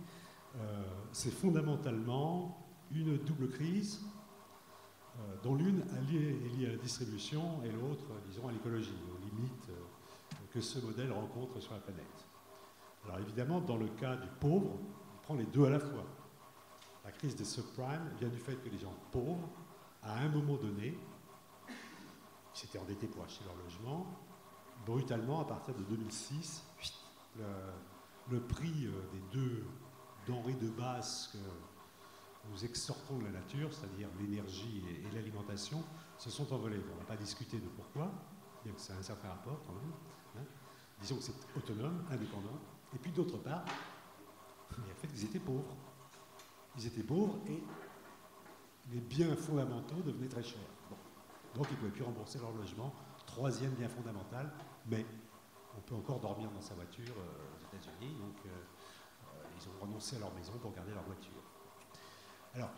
c'est fondamentalement une double crise dont l'une est liée à la distribution et l'autre, disons, à l'écologie, aux limites que ce modèle rencontre sur la planète. Alors évidemment, dans le cas du pauvre, on prend les deux à la fois. La crise des subprimes vient du fait que les gens pauvres, à un moment donné, qui s'étaient endettés pour acheter leur logement, brutalement, à partir de 2006, le prix des deux denrées de base que nous extorquons de la nature, c'est-à-dire l'énergie et l'alimentation, se sont envolés. On ne va pas discuter de pourquoi, bien que ça a un certain rapport quand même. Hein. Disons que c'est autonome, indépendant. Et puis d'autre part, il y a le fait qu'ils étaient pauvres. Ils étaient pauvres et les biens fondamentaux devenaient très chers. Bon. Donc ils ne pouvaient plus rembourser leur logement. Troisième bien fondamental, mais on peut encore dormir dans sa voiture aux États-Unis, donc ils ont renoncé à leur maison pour garder leur voiture. Alors,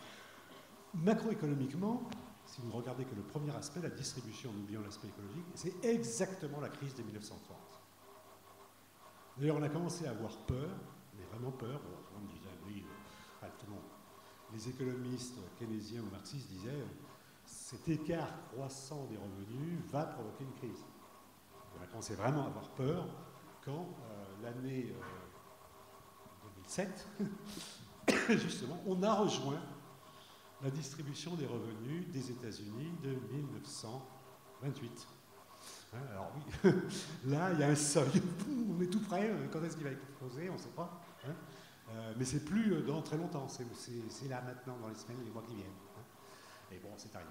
macroéconomiquement, si vous ne regardez que le premier aspect, la distribution, en oubliant l'aspect écologique, c'est exactement la crise de 1930. D'ailleurs, on a commencé à avoir peur, mais vraiment peur. Bon, tout le monde disait, oui, tout le monde. Les économistes keynésiens ou marxistes disaient, cet écart croissant des revenus va provoquer une crise. On a commencé vraiment à avoir peur quand l'année 2007, justement, on a rejoint la distribution des revenus des États-Unis de 1928. Hein, alors oui, là, il y a un seuil. On est tout près. Quand est-ce qu'il va exploser? On ne sait pas. Hein, mais c'est plus dans très longtemps. C'est là maintenant, dans les semaines, les mois qui viennent. Hein. Et bon, c'est arrivé.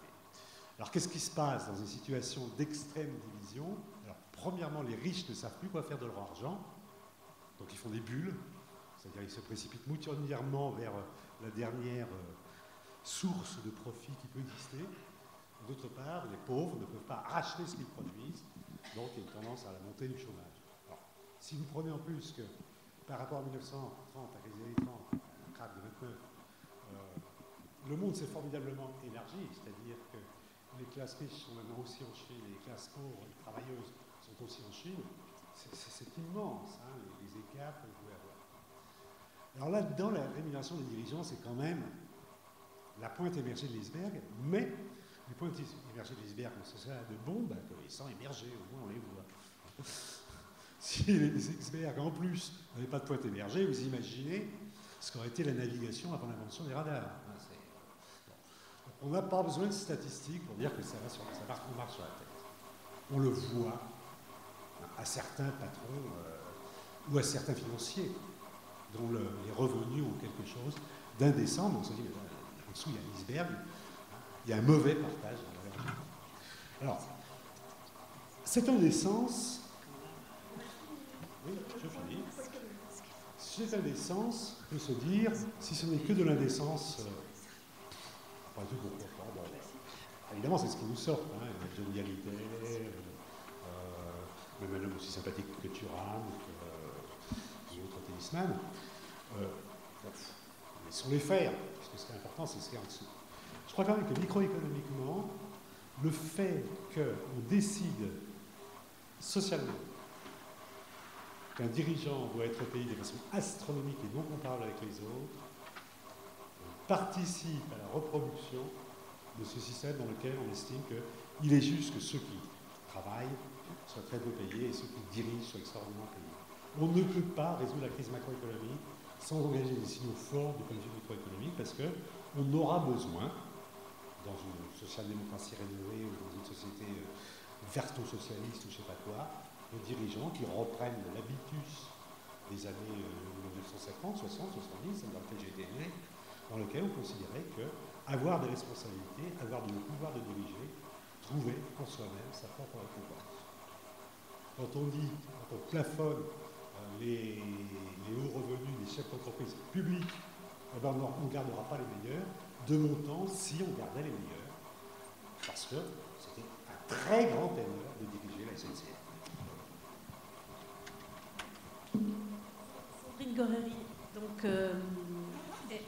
Alors, qu'est-ce qui se passe dans une situation d'extrême division? Alors, premièrement, les riches ne savent plus quoi faire de leur argent. Donc, ils font des bulles. C'est-à-dire qu'ils se précipitent moutonnièrement vers la dernière source de profit qui peut exister. D'autre part, les pauvres ne peuvent pas racheter ce qu'ils produisent, donc il y a une tendance à la montée du chômage. Alors, si vous prenez en plus que par rapport à 1930, à la crise des années 30, la craque de 29, le monde s'est formidablement élargi, c'est-à-dire que les classes riches sont maintenant aussi en Chine, et les classes pauvres et travailleuses sont aussi en Chine. C'est immense, hein, les écarts que vous pouvez avoir. Alors là-dedans, la rémunération des dirigeants, c'est quand même la pointe émergée de l'iceberg, mais les pointes émergées de l'iceberg, c'est ça de bon, bah, ils sont émergés, au moins on les voit. Si les icebergs, en plus, n'avaient pas de pointe émergée, vous imaginez ce qu'aurait été la navigation avant l'invention des radars. On n'a pas besoin de statistiques pour dire que ça marche sur la tête. On le voit à certains patrons ou à certains financiers dont les revenus ont quelque chose d'indécent. On se dit, en dessous, il y a l'iceberg, il y a un mauvais partage de la valeur. Alors, cette indécence, oui, je finis. Cette indécence peut se dire, si ce n'est que de l'indécence, après tout, pourquoi pas, bon, évidemment, c'est ce qui nous sort, hein, la génialité, même un homme aussi sympathique que Thuram, que d'autres tennisman. Laissons les faire, parce que ce qui est important, c'est ce qui est en dessous. Je crois quand même que microéconomiquement, le fait qu'on décide socialement qu'un dirigeant doit être payé de façon astronomique et non comparable avec les autres, participe à la reproduction de ce système dans lequel on estime qu'il est juste que ceux qui travaillent soient très peu payés et ceux qui dirigent soient extraordinairement payés. On ne peut pas résoudre la crise macroéconomique sans engager des signaux forts du point de vue microéconomique parce qu'on aura besoin, dans une social-démocratie rénovée ou dans une société verto-socialiste ou je ne sais pas quoi, de dirigeants qui reprennent l'habitus des années 1950, 60, 70, dans lequel j'ai été né, dans lequel on considérait qu'avoir des responsabilités, avoir le pouvoir de diriger, trouver en soi-même sa propre récompense. Quand on plafonne les hauts revenus des chefs d'entreprise publics, eh ben on ne gardera pas les meilleurs. De mon temps, si on gardait les meilleurs, parce que c'était un très grand honneur de diriger la SNCF.
Sandrine Goreri, donc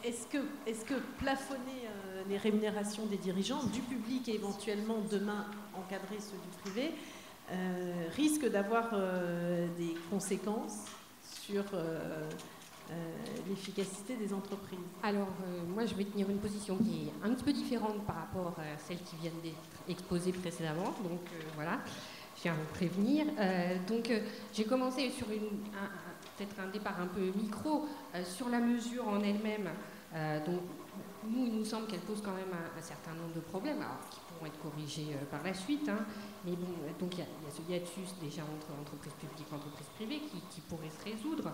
est-ce que plafonner les rémunérations des dirigeants, du public et éventuellement demain encadrer ceux du privé, risque d'avoir des conséquences sur l'efficacité des entreprises?
Alors, moi, je vais tenir une position qui est un petit peu différente par rapport à celles qui viennent d'être exposées précédemment. Donc, voilà, je viens vous prévenir. J'ai commencé sur peut-être un départ un peu micro sur la mesure en elle-même. Donc, nous, il nous semble qu'elle pose quand même un certain nombre de problèmes, alors, qui pourront être corrigés par la suite. Hein. Mais bon, donc il y a ce hiatus déjà entre entreprises publiques et entreprises privées qui pourrait se résoudre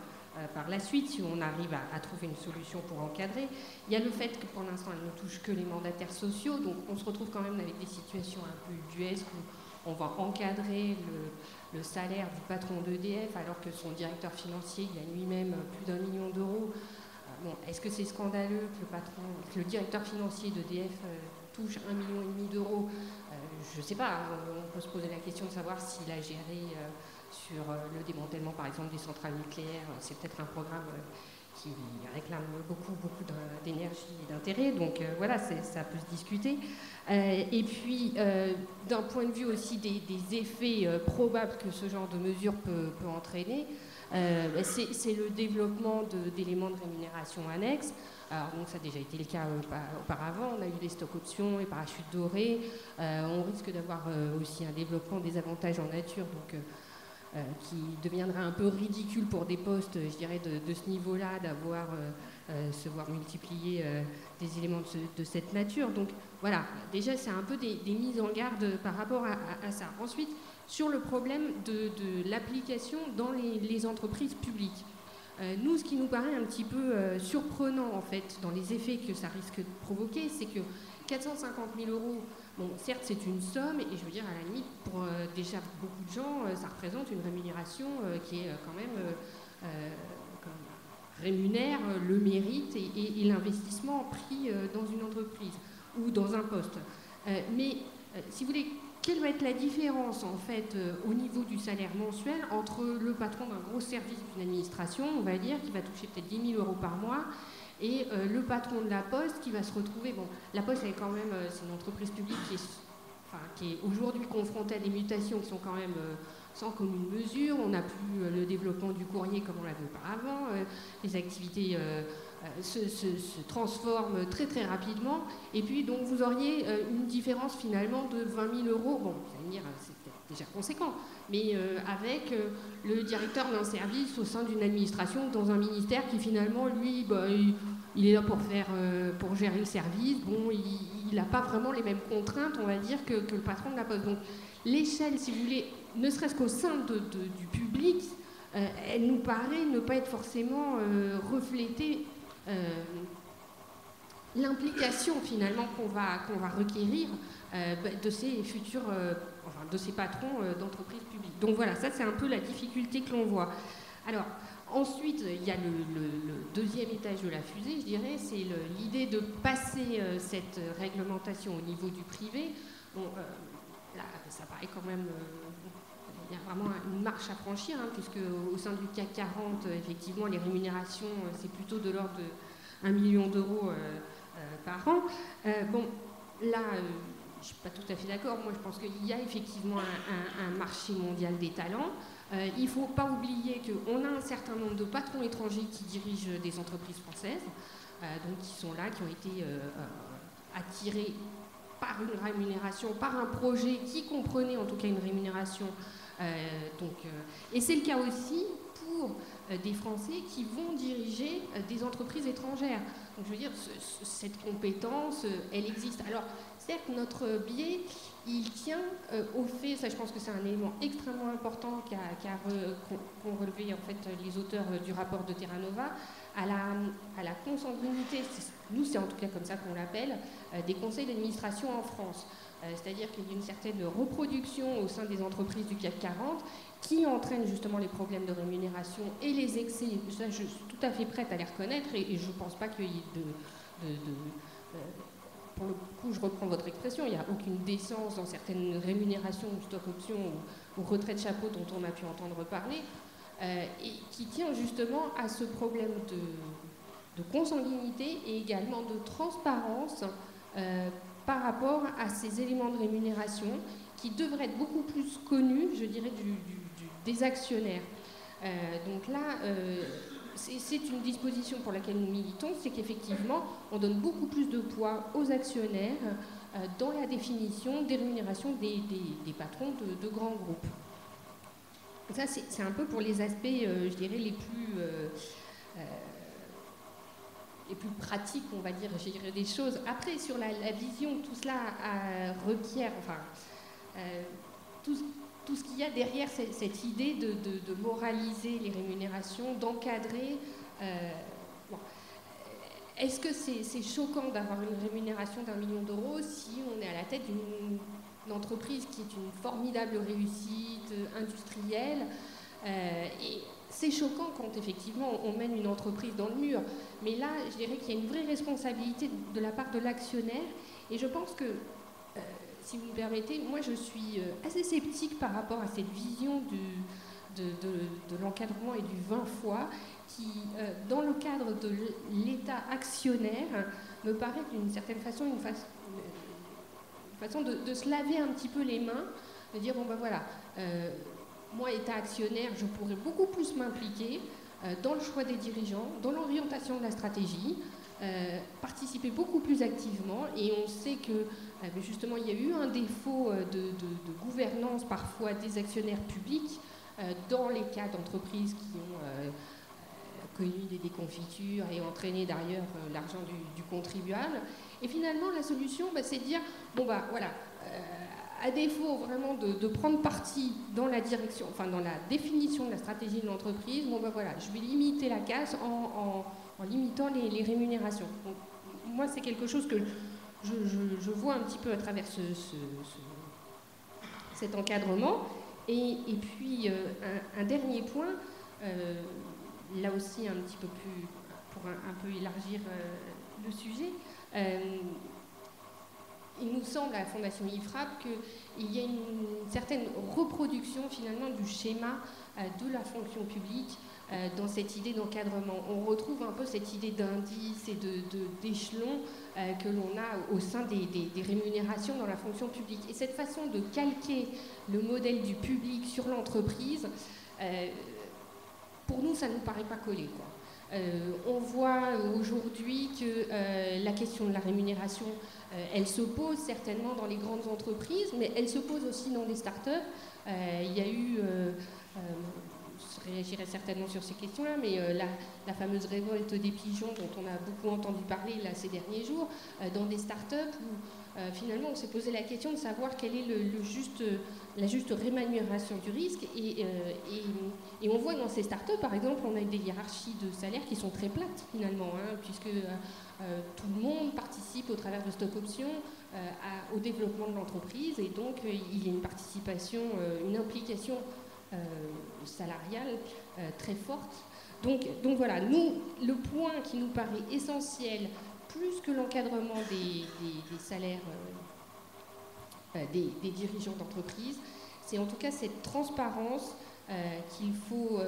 par la suite si on arrive à trouver une solution pour encadrer. Il y a le fait que pour l'instant, elle ne touche que les mandataires sociaux, donc on se retrouve quand même avec des situations un peu ubuesques où on va encadrer le salaire du patron d'EDF alors que son directeur financier il a lui-même plus d'1 million d'euros. Bon, est-ce que c'est scandaleux que le directeur financier d'EDF touche 1,5 million d'euros? Je ne sais pas, on peut se poser la question de savoir s'il a géré sur le démantèlement par exemple des centrales nucléaires. C'est peut-être un programme qui réclame beaucoup d'énergie et d'intérêt, donc voilà, ça peut se discuter. Et puis, d'un point de vue aussi des effets probables que ce genre de mesure peut entraîner, c'est le développement d'éléments de rémunération annexes. Alors, donc, ça a déjà été le cas auparavant. On a eu les stocks options, les parachutes dorés. On risque d'avoir aussi un développement des avantages en nature, donc, qui deviendra un peu ridicule pour des postes, je dirais, de ce niveau-là, d'avoir se voir multiplier des éléments de cette nature. Donc voilà, déjà c'est un peu des mises en garde par rapport à ça. Ensuite, sur le problème de l'application dans les entreprises publiques. Nous, ce qui nous paraît un petit peu surprenant, en fait, dans les effets que ça risque de provoquer, c'est que 450 000 euros, bon, certes, c'est une somme, et je veux dire, à la limite, pour déjà beaucoup de gens, ça représente une rémunération qui est quand même rémunère le mérite et l'investissement pris dans une entreprise ou dans un poste. Mais, si vous voulez, quelle va être la différence, en fait, au niveau du salaire mensuel entre le patron d'un gros service d'une administration, on va dire, qui va toucher peut-être 10 000 euros par mois, et le patron de la Poste qui va se retrouver... Bon, la Poste, elle est quand même... c'est une entreprise publique qui est aujourd'hui confrontée à des mutations qui sont quand même sans commune mesure. On n'a plus le développement du courrier comme on l'avait auparavant. Les activités se transforment très très rapidement. Et puis, donc, vous auriez une différence finalement de 20 000 euros. Bon, vous allez me dire, c'est déjà conséquent. Mais avec le directeur d'un service au sein d'une administration, dans un ministère qui finalement, lui, il est là pour gérer le service. Bon, il n'a pas vraiment les mêmes contraintes, on va dire, que le patron de la Poste. Donc l'échelle, si vous voulez, ne serait-ce qu'au sein du public, elle nous paraît ne pas être forcément refléter l'implication finalement qu'on va requérir de ces futurs, de ces patrons d'entreprises publiques. Donc voilà, ça c'est un peu la difficulté que l'on voit. Alors ensuite, il y a le deuxième étage de la fusée, je dirais, c'est l'idée de passer cette réglementation au niveau du privé. Bon, là, ça paraît quand même... il y a vraiment une marche à franchir, hein, puisque au sein du CAC 40, effectivement, les rémunérations, c'est plutôt de l'ordre de 1 million d'euros par an. Bon, là, je ne suis pas tout à fait d'accord. Moi, je pense qu'il y a effectivement un marché mondial des talents. Il ne faut pas oublier qu'on a un certain nombre de patrons étrangers qui dirigent des entreprises françaises, donc qui sont là, qui ont été attirés par une rémunération, par un projet qui comprenait en tout cas une rémunération. Et c'est le cas aussi pour des Français qui vont diriger des entreprises étrangères. Donc je veux dire, cette compétence, elle existe. Alors, certes, notre biais, il tient au fait, ça je pense que c'est un élément extrêmement important qu'ont relevé en fait, les auteurs du rapport de Terra Nova, à la consanguinité, nous c'est en tout cas comme ça qu'on l'appelle, des conseils d'administration en France. C'est-à-dire qu'il y a une certaine reproduction au sein des entreprises du CAC 40 qui entraîne justement les problèmes de rémunération et les excès. Ça, je suis tout à fait prête à les reconnaître et je ne pense pas qu'il y ait pour le coup, je reprends votre expression, il n'y a aucune décence dans certaines rémunérations ou stock options ou retraite chapeau dont on a pu entendre parler, et qui tient justement à ce problème de consanguinité et également de transparence par rapport à ces éléments de rémunération qui devraient être beaucoup plus connus, je dirais, des actionnaires. Donc là, c'est une disposition pour laquelle nous militons, c'est qu'effectivement, on donne beaucoup plus de poids aux actionnaires dans la définition des rémunérations des patrons de grands groupes. Ça, c'est un peu pour les aspects, je dirais, les plus pratiques, on va dire, je dirais, des choses. Après, sur la vision, tout cela requiert, enfin, tout ce qu'il y a derrière cette idée de moraliser les rémunérations, d'encadrer. Bon. Est-ce que c'est choquant d'avoir une rémunération d'1 million d'euros si on est à la tête d'une entreprise qui est une formidable réussite industrielle et c'est choquant quand effectivement on mène une entreprise dans le mur. Mais là, je dirais qu'il y a une vraie responsabilité de la part de l'actionnaire et je pense que si vous me permettez, moi je suis assez sceptique par rapport à cette vision de l'encadrement et du 20 fois qui, dans le cadre de l'État actionnaire, me paraît d'une certaine façon une façon de se laver un petit peu les mains, de dire, bon ben voilà, moi État actionnaire, je pourrais beaucoup plus m'impliquer dans le choix des dirigeants, dans l'orientation de la stratégie, participer beaucoup plus activement et on sait que justement il y a eu un défaut de gouvernance parfois des actionnaires publics dans les cas d'entreprises qui ont connu des déconfitures et entraîné d'ailleurs l'argent du contribuable et finalement la solution c'est de dire bon bah voilà à défaut vraiment de prendre parti dans la direction, enfin dans la définition de la stratégie de l'entreprise, bon bah voilà, je vais limiter la casse en limitant les rémunérations. Donc, moi, c'est quelque chose que je vois un petit peu à travers cet encadrement. Et puis, un dernier point, là aussi un petit peu plus, pour un peu élargir le sujet, il nous semble à la Fondation IFRAP qu'il y a une certaine reproduction finalement du schéma de la fonction publique dans cette idée d'encadrement. On retrouve un peu cette idée d'indice et d'échelon que l'on a au sein des rémunérations dans la fonction publique. Et cette façon de calquer le modèle du public sur l'entreprise, pour nous, ça ne nous paraît pas collé, quoi. On voit aujourd'hui que la question de la rémunération, elle se pose certainement dans les grandes entreprises, mais elle se pose aussi dans les startups. Il y a eu, je réagirai certainement sur ces questions-là, mais la fameuse révolte des pigeons dont on a beaucoup entendu parler là, ces derniers jours, dans des startups où finalement on s'est posé la question de savoir quelle est la juste rémunération du risque et on voit dans ces startups par exemple on a des hiérarchies de salaires qui sont très plates finalement puisque tout le monde participe au travers de stock options au développement de l'entreprise et donc il y a une participation, une implication salariale très forte. Donc voilà, nous, le point qui nous paraît essentiel, plus que l'encadrement des salaires des dirigeants d'entreprise, c'est en tout cas cette transparence qu'il faut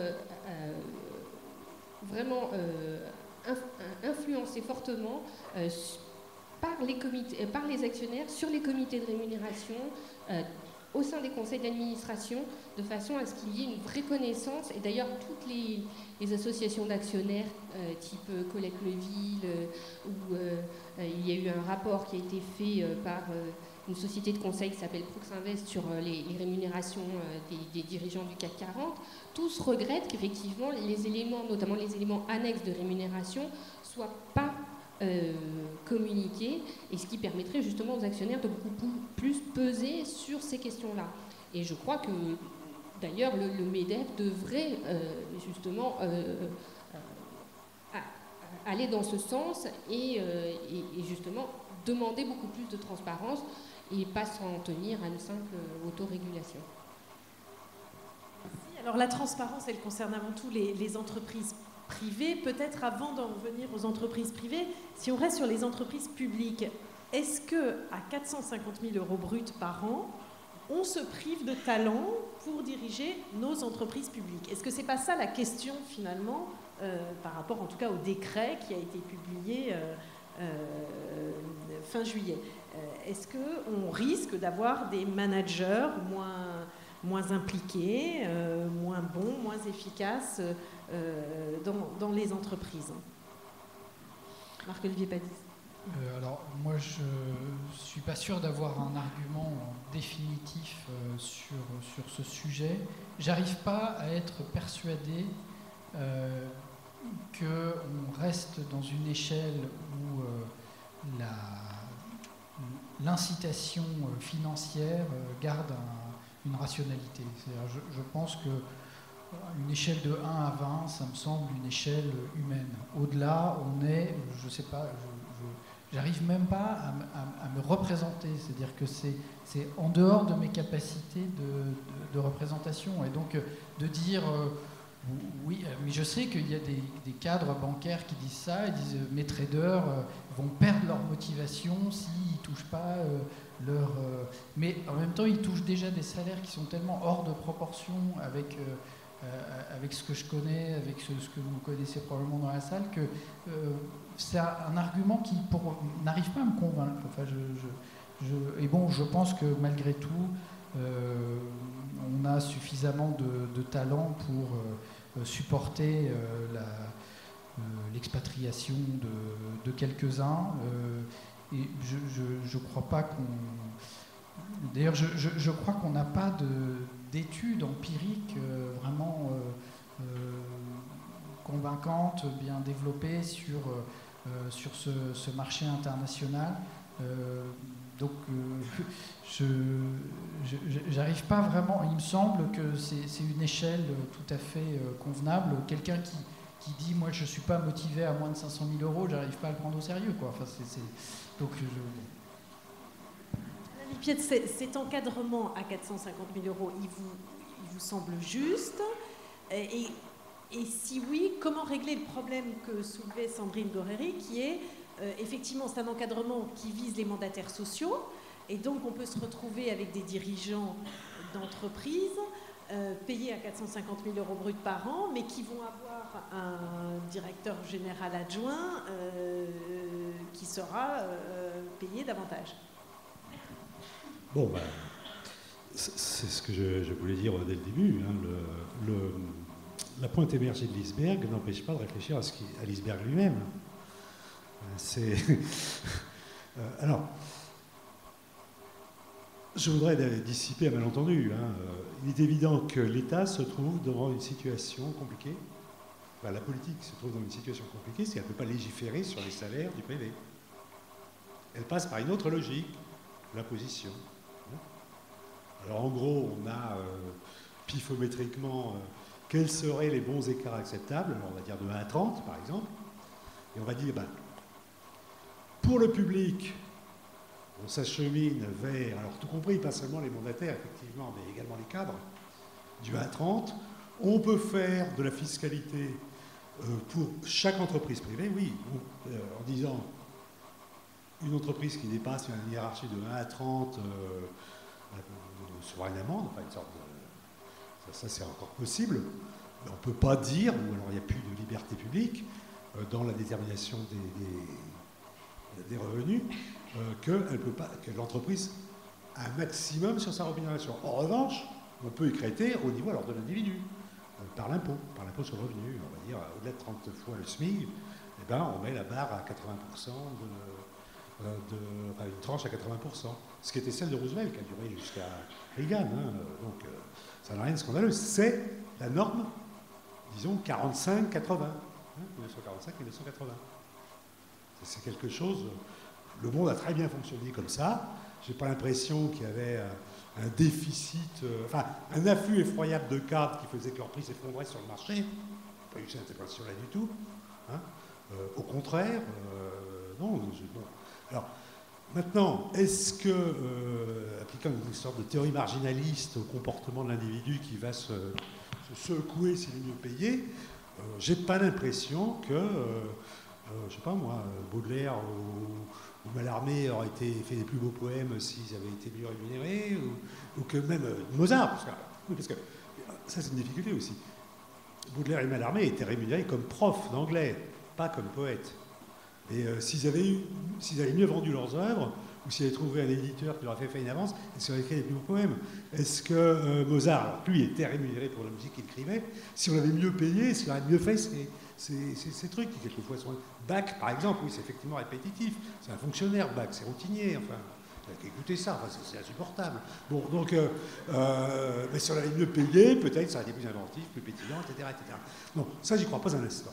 vraiment influencer fortement par les actionnaires sur les comités de rémunération au sein des conseils d'administration, de façon à ce qu'il y ait une vraie connaissance. Et d'ailleurs, toutes les associations d'actionnaires, type Collecte Leville, où il y a eu un rapport qui a été fait par une société de conseil qui s'appelle Prox Invest sur les rémunérations des dirigeants du CAC 40, tous regrettent qu'effectivement les éléments, notamment les éléments annexes de rémunération, soient pas communiquer, et ce qui permettrait justement aux actionnaires de beaucoup plus peser sur ces questions-là. Et je crois que d'ailleurs le MEDEF devrait justement aller dans ce sens et justement demander beaucoup plus de transparence et pas s'en tenir à une simple autorégulation.
Alors la transparence, elle concerne avant tout les entreprises privées. Peut-être avant d'en venir aux entreprises privées, si on reste sur les entreprises publiques, est-ce qu'à 450 000 € bruts par an, on se prive de talent pour diriger nos entreprises publiques? Est-ce que c'est pas ça la question finalement, par rapport en tout cas au décret qui a été publié fin juillet? Est-ce qu'on risque d'avoir des managers moins impliqués, moins bons, moins efficaces dans les entreprises? Marc-Olivier Padis.
Alors, moi, je ne suis pas sûr d'avoir un argument définitif sur ce sujet. J'arrive pas à être persuadé qu'on reste dans une échelle où l'incitation financière garde une rationalité. C'est-à-dire, je pense qu'une échelle de 1 à 20, ça me semble une échelle humaine. Au-delà, on est, je ne sais pas, j'arrive même pas à me représenter. C'est-à-dire que c'est en dehors de mes capacités de représentation. Et donc, de dire... oui, mais je sais qu'il y a des cadres bancaires qui disent ça, ils disent mes traders vont perdre leur motivation s'ils ne touchent pas leur... mais en même temps, ils touchent déjà des salaires qui sont tellement hors de proportion avec ce que je connais, avec ce que vous connaissez probablement dans la salle, que c'est un argument qui n'arrive pas à me convaincre. Enfin, et bon, je pense que malgré tout, on a suffisamment de talent pour supporter l'expatriation de quelques-uns. Et je crois pas qu'on... D'ailleurs, je crois qu'on n'a pas d'études empiriques vraiment convaincantes, bien développées sur ce marché international. Donc, j'arrive pas vraiment. Il me semble que c'est une échelle tout à fait convenable. Quelqu'un qui dit moi je suis pas motivé à moins de 500 000 €, j'arrive pas à le prendre au sérieux, quoi. Enfin, donc
cet encadrement à 450 000 €, il vous semble juste? Et si oui, comment régler le problème que soulevait Sandrine Goreri, qui est effectivement, c'est un encadrement qui vise les mandataires sociaux, et donc on peut se retrouver avec des dirigeants d'entreprises payés à 450 000 € bruts par an, mais qui vont avoir un directeur général adjoint qui sera payé davantage.
Bon, ben, c'est ce que je voulais dire dès le début. Hein, la pointe émergée de l'iceberg n'empêche pas de réfléchir à l'iceberg lui-même. Alors, je voudrais dissiper un malentendu. Hein. Il est évident que l'État se trouve devant une situation compliquée. Enfin, la politique se trouve dans une situation compliquée, c'est qu'elle ne peut pas légiférer sur les salaires du privé. Elle passe par une autre logique, l'imposition. Alors en gros, on a pifométriquement quels seraient les bons écarts acceptables, on va dire de 1 à 30 par exemple, et on va dire, pour le public, on s'achemine vers, alors tout compris, pas seulement les mandataires effectivement, mais également les cadres, du 1 à 30, on peut faire de la fiscalité pour chaque entreprise privée, oui, en disant une entreprise qui dépasse une hiérarchie de 1 à 30 sera une amende, enfin une sorte de... Ça c'est encore possible, mais on ne peut pas dire, ou alors il n'y a plus de liberté publique dans la détermination des revenus, que l'entreprise a un maximum sur sa rémunération. En revanche, on peut écrêter au niveau alors de l'individu, par l'impôt sur le revenu. On va dire, au-delà de 30 fois le SMIC, eh ben, on met la barre à 80%, une tranche à 80%, ce qui était celle de Roosevelt, qui a duré jusqu'à Reagan. Hein, donc, ça n'a rien de scandaleux. C'est la norme, disons, 45-80, 1945-1980. C'est quelque chose... Le monde a très bien fonctionné comme ça. Je n'ai pas l'impression qu'il y avait un déficit, un afflux effroyable de cadres qui faisait que leur prix s'effondrait sur le marché. Pas eu cette impression-là du tout. Hein. Au contraire, non. Bon. Alors, maintenant, est-ce que, appliquant une sorte de théorie marginaliste au comportement de l'individu qui va se secouer s'il est mieux payé, j'ai pas l'impression que, je sais pas moi, Baudelaire ou Mallarmé auraient fait des plus beaux poèmes s'ils avaient été mieux rémunérés, ou que même Mozart, parce que ça c'est une difficulté aussi. Baudelaire et Mallarmé étaient rémunérés comme profs d'anglais, pas comme poètes. Et s'ils avaient mieux vendu leurs œuvres, ou s'ils avaient trouvé un éditeur qui leur avait fait une avance, ils auraient écrit des plus beaux poèmes. Est-ce que Mozart, lui, était rémunéré pour la musique qu'il écrivait? Si on l'avait mieux payé, est-ce qu'il aurait mieux fait ces trucs qui quelquefois sont... Bach, par exemple, oui, c'est effectivement répétitif. C'est un fonctionnaire, Bach, c'est routinier, enfin... Écoutez ça, enfin, c'est insupportable. Bon, donc, mais si on l'avait mieux payé, peut-être ça aurait été plus inventif, plus pétillant, etc. etc. Non, ça, j'y crois pas un instant.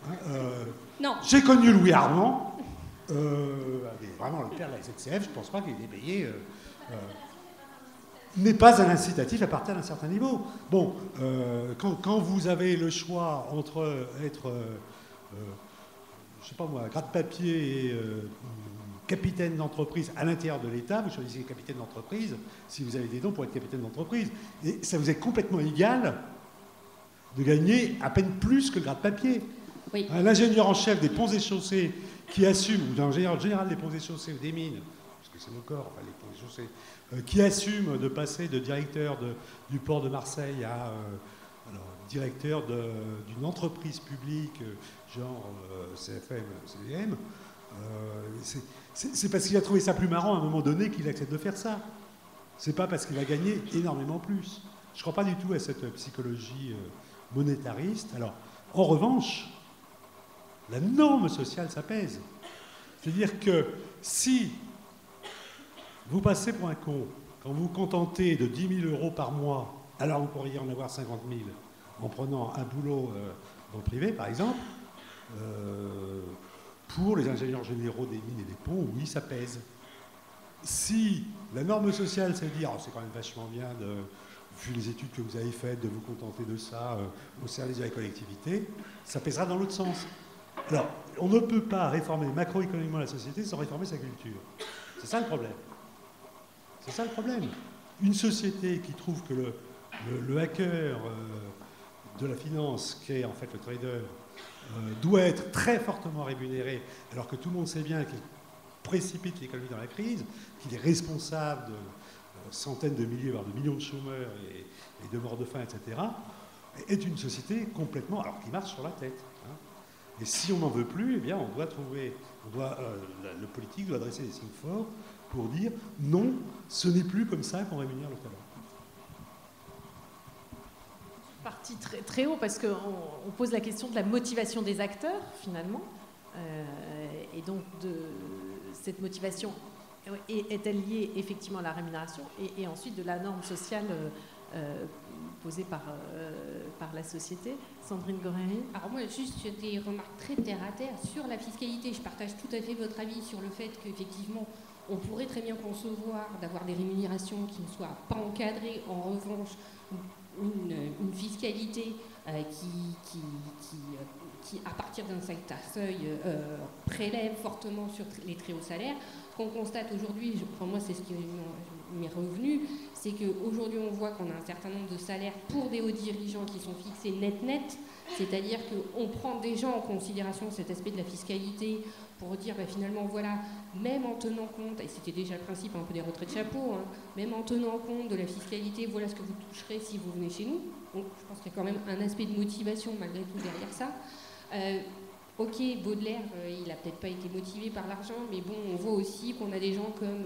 Hein,
non.
J'ai connu Louis Armand, vraiment le père de la SNCF, je ne pense pas qu'il ait été payé... n'est pas un incitatif à partir d'un certain niveau. Bon, quand vous avez le choix entre être, je sais pas moi, gratte-papier et capitaine d'entreprise à l'intérieur de l'État, vous choisissez capitaine d'entreprise si vous avez des dons pour être capitaine d'entreprise. Et ça vous est complètement égal de gagner à peine plus que le gratte-papier.
Oui.
L'ingénieur en chef des ponts et chaussées qui assume, ou l'ingénieur général des ponts et chaussées ou des mines, parce que c'est nos corps, enfin, les ponts et chaussées, qui assume de passer de directeur du port de Marseille à directeur d'une entreprise publique genre CFM, CVM, c'est parce qu'il a trouvé ça plus marrant à un moment donné qu'il accepte de faire ça. C'est pas parce qu'il va gagner énormément plus. Je ne crois pas du tout à cette psychologie monétariste. Alors, en revanche, la norme sociale s'apaise. C'est-à-dire que si vous passez pour un con quand vous vous contentez de 10 000 euros par mois, alors vous pourriez en avoir 50 000 en prenant un boulot dans le privé, par exemple. Pour les ingénieurs généraux des mines et des ponts, oui, ça pèse. Si la norme sociale, c'est de dire, oh, c'est quand même vachement bien, vu les études que vous avez faites, de vous contenter de ça au service de la collectivité, ça pèsera dans l'autre sens. Alors, on ne peut pas réformer macroéconomiquement la société sans réformer sa culture. C'est ça le problème. C'est ça le problème. Une société qui trouve que le hacker de la finance, qui est en fait le trader, doit être très fortement rémunéré, alors que tout le monde sait bien qu'il précipite l'économie dans la crise, qu'il est responsable de centaines de milliers, voire de millions de chômeurs et de morts de faim, etc., est une société complètement... alors qui marche sur la tête. Hein. Et si on n'en veut plus, eh bien, on doit trouver... le politique doit adresser des signes forts pour dire non, ce n'est plus comme ça qu'on rémunère le talent.
Parti très, très haut parce qu'on pose la question de la motivation des acteurs finalement et donc de cette motivation est-elle liée effectivement à la rémunération et ensuite de la norme sociale posée par la société. Sandrine Goreri.
Alors moi juste des remarques très terre à terre sur la fiscalité. Je partage tout à fait votre avis sur le fait qu'effectivement on pourrait très bien concevoir d'avoir des rémunérations qui ne soient pas encadrées. En revanche, une fiscalité qui, à partir d'un certain seuil, prélève fortement sur les très hauts salaires. Ce qu'on constate aujourd'hui, moi c'est ce qui m'est revenu, c'est qu'aujourd'hui on voit qu'on a un certain nombre de salaires pour des hauts dirigeants qui sont fixés net, c'est-à-dire qu'on prend déjà en considération cet aspect de la fiscalité pour dire finalement voilà, même en tenant compte, et c'était déjà le principe un peu des retraites de chapeau, hein, même en tenant compte de la fiscalité, voilà ce que vous toucherez si vous venez chez nous. Donc je pense qu'il y a quand même un aspect de motivation malgré tout derrière ça. Ok, Baudelaire, il n'a peut-être pas été motivé par l'argent, mais bon, on voit aussi qu'on a des gens comme,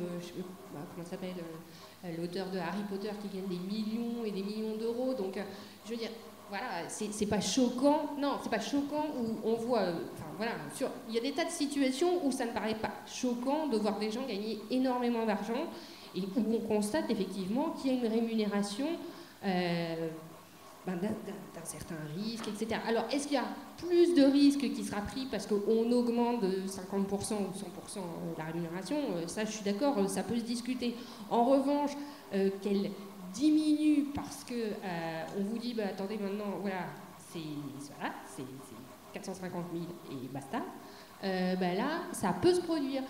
comment s'appelle, l'auteur de Harry Potter qui gagne des millions et des millions d'euros. Donc, je veux dire, voilà, c'est pas choquant. Non, c'est pas choquant où on voit, voilà, il y a des tas de situations où ça ne paraît pas choquant de voir des gens gagner énormément d'argent et où on constate effectivement qu'il y a une rémunération d'un certain risque, etc. Alors, est-ce qu'il y a plus de risques qui sera pris parce qu'on augmente de 50% ou 100% la rémunération? Ça, je suis d'accord, ça peut se discuter. En revanche, qu'elle diminue parce qu'on vous dit, attendez, maintenant, voilà, c'est 450 000 et basta. Là, ça peut se produire.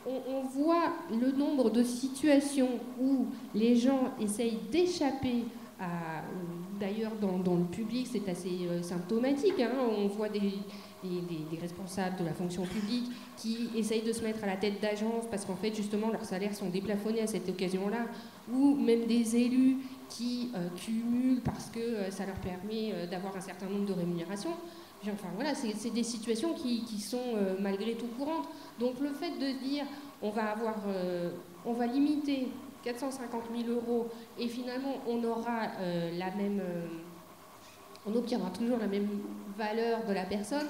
On voit le nombre de situations où les gens essayent d'échapper d'ailleurs, dans le public, c'est assez symptomatique. Hein. On voit des responsables de la fonction publique qui essayent de se mettre à la tête d'agences parce qu'en fait, justement, leurs salaires sont déplafonnés à cette occasion-là, ou même des élus qui cumulent parce que ça leur permet d'avoir un certain nombre de rémunérations. Enfin, voilà, c'est des situations qui sont malgré tout courantes. Donc, le fait de dire on va limiter 450 000 € et finalement on aura on obtiendra toujours la même valeur de la personne,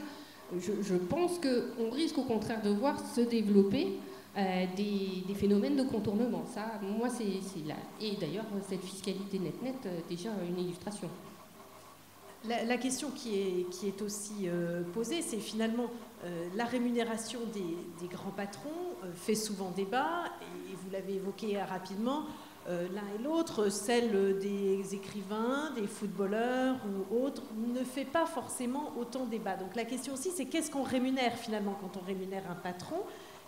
je pense qu'on risque au contraire de voir se développer des phénomènes de contournement. Ça, moi, c'est là. Et d'ailleurs, cette fiscalité net, déjà une illustration.
La question qui est aussi posée, c'est finalement la rémunération des grands patrons fait souvent débat, et vous l'avez évoqué rapidement, l'un et l'autre, celle des écrivains, des footballeurs ou autres, ne fait pas forcément autant débat. Donc la question aussi, c'est qu'est-ce qu'on rémunère finalement quand on rémunère un patron?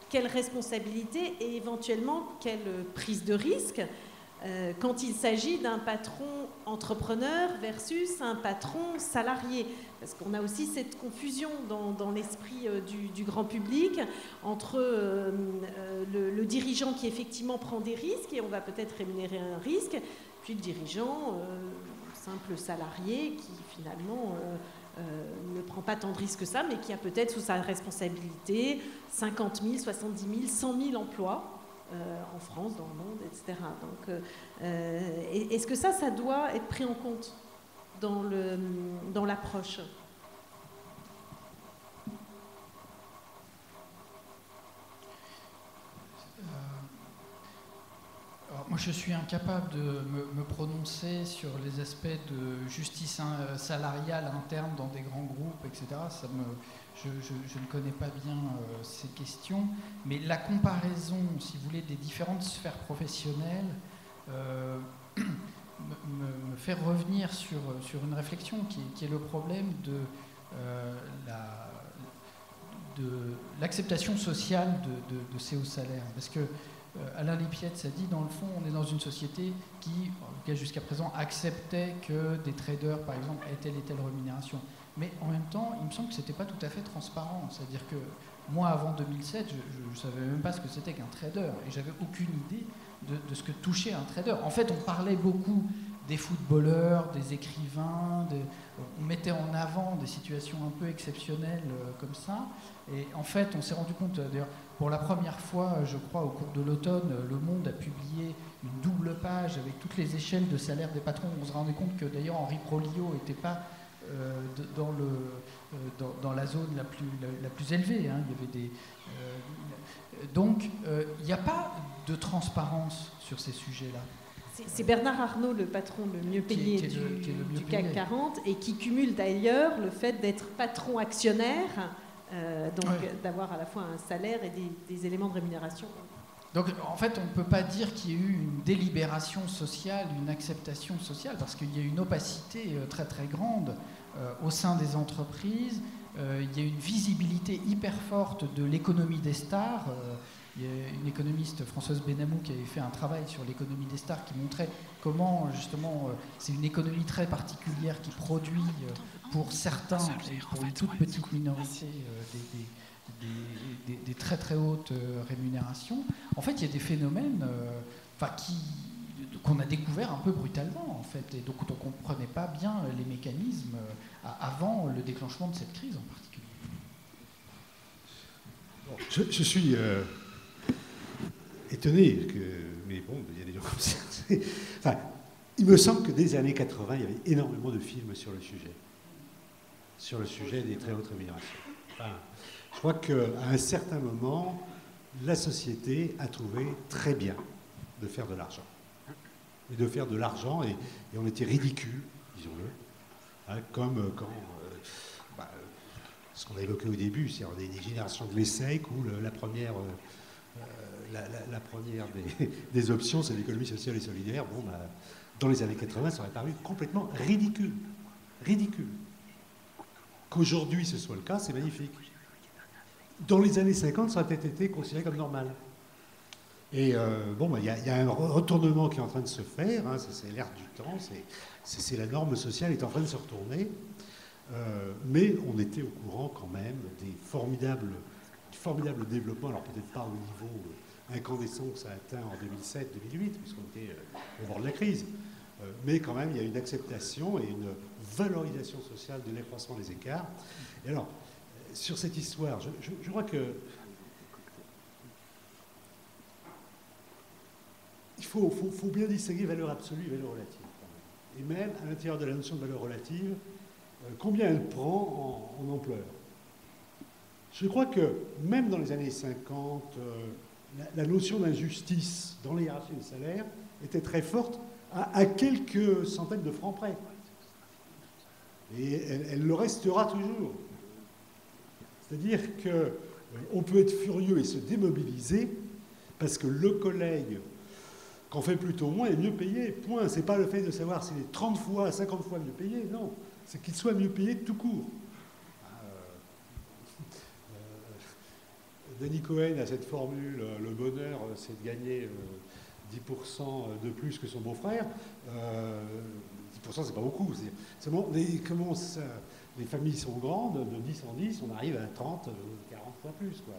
Quelle responsabilité et éventuellement quelle prise de risque quand il s'agit d'un patron entrepreneur versus un patron salarié. Parce qu'on a aussi cette confusion dans l'esprit du grand public entre le dirigeant qui effectivement prend des risques, et on va peut-être rémunérer un risque, puis le dirigeant, simple salarié, qui finalement ne prend pas tant de risques que ça, mais qui a peut-être sous sa responsabilité 50 000, 70 000, 100 000 emplois. En France, dans le monde, etc. Donc, est-ce que ça doit être pris en compte dans l'approche?
Moi, je suis incapable de me prononcer sur les aspects de justice salariale interne dans des grands groupes, etc. Je ne connais pas bien ces questions, mais la comparaison, si vous voulez, des différentes sphères professionnelles me fait revenir sur une réflexion qui est le problème de l'acceptation sociale de ces hauts salaires. Parce que Alain Lipiette a dit, dans le fond, on est dans une société qui jusqu'à présent, acceptait que des traders, par exemple, aient telle et telle rémunération. Mais en même temps, il me semble que ce n'était pas tout à fait transparent. C'est-à-dire que moi, avant 2007, je ne savais même pas ce que c'était qu'un trader. Et j'avais aucune idée de ce que touchait un trader. En fait, on parlait beaucoup des footballeurs, des écrivains, on mettait en avant des situations un peu exceptionnelles comme ça. Et en fait, on s'est rendu compte, d'ailleurs, pour la première fois, je crois, au cours de l'automne, Le Monde a publié une double page avec toutes les échelles de salaire des patrons. On se rendait compte que d'ailleurs Henri Prolio n'était pas dans la zone la plus élevée. Hein. Il y avait donc, il n'y a pas de transparence sur ces sujets-là.
C'est Bernard Arnault, le patron le mieux payé du CAC 40, et qui cumule d'ailleurs le fait d'être patron actionnaire, d'avoir à la fois un salaire et des éléments de rémunération.
Donc en fait, on ne peut pas dire qu'il y ait eu une délibération sociale, une acceptation sociale, parce qu'il y a une opacité très très grande au sein des entreprises. Il y a une visibilité hyper forte de l'économie des stars. Il y a une économiste, Françoise Benamou, qui avait fait un travail sur l'économie des stars qui montrait comment, justement, c'est une économie très particulière qui produit pour certains, et pour une toute petite minorité, des très très hautes rémunérations. En fait, il y a des phénomènes qu'on a découverts un peu brutalement, en fait, et donc on ne comprenait pas bien les mécanismes avant le déclenchement de cette crise en particulier.
Bon, je suis étonné, mais bon, il y a des gens comme ça. Enfin, il me semble que dès les années 80, il y avait énormément de films sur le sujet des très hautes rémunérations. Enfin, je crois qu'à un certain moment, la société a trouvé très bien de faire de l'argent. Et de faire de l'argent, et on était ridicule, disons-le, hein, comme quand, ce qu'on a évoqué au début, c'est des générations de l'ESSEC où la première des options, c'est l'économie sociale et solidaire. Bon, dans les années 80, ça aurait paru complètement ridicule. Ridicule. Qu'aujourd'hui ce soit le cas, c'est magnifique. Dans les années 50, ça aurait peut-être été considéré comme normal. Et il y a un retournement qui est en train de se faire, hein, c'est l'ère du temps, c'est la norme sociale est en train de se retourner, mais on était au courant quand même des formidables développements, alors peut-être pas au niveau incandescent que ça a atteint en 2007-2008, puisqu'on était au bord de la crise, mais quand même il y a une acceptation et une valorisation sociale de l'accroissement des écarts. Et alors, sur cette histoire, je crois que il faut bien distinguer valeur absolue et valeur relative. Et même à l'intérieur de la notion de valeur relative, combien elle prend en ampleur. Je crois que même dans les années 50, la notion d'injustice dans les hiérarchies de salaire était très forte à quelques centaines de francs près. Et elle le restera toujours. C'est-à-dire qu'on peut être furieux et se démobiliser parce que le collègue qu'en fait plutôt moins est mieux payé. Point. C'est pas le fait de savoir s'il est 30 fois, 50 fois mieux payé, non. C'est qu'il soit mieux payé tout court. Danny Cohen a cette formule, le bonheur, c'est de gagner 10% de plus que son beau-frère. 10%, c'est pas beaucoup. Les familles sont grandes, de 10 en 10, on arrive à 30, 40 fois plus. Quoi.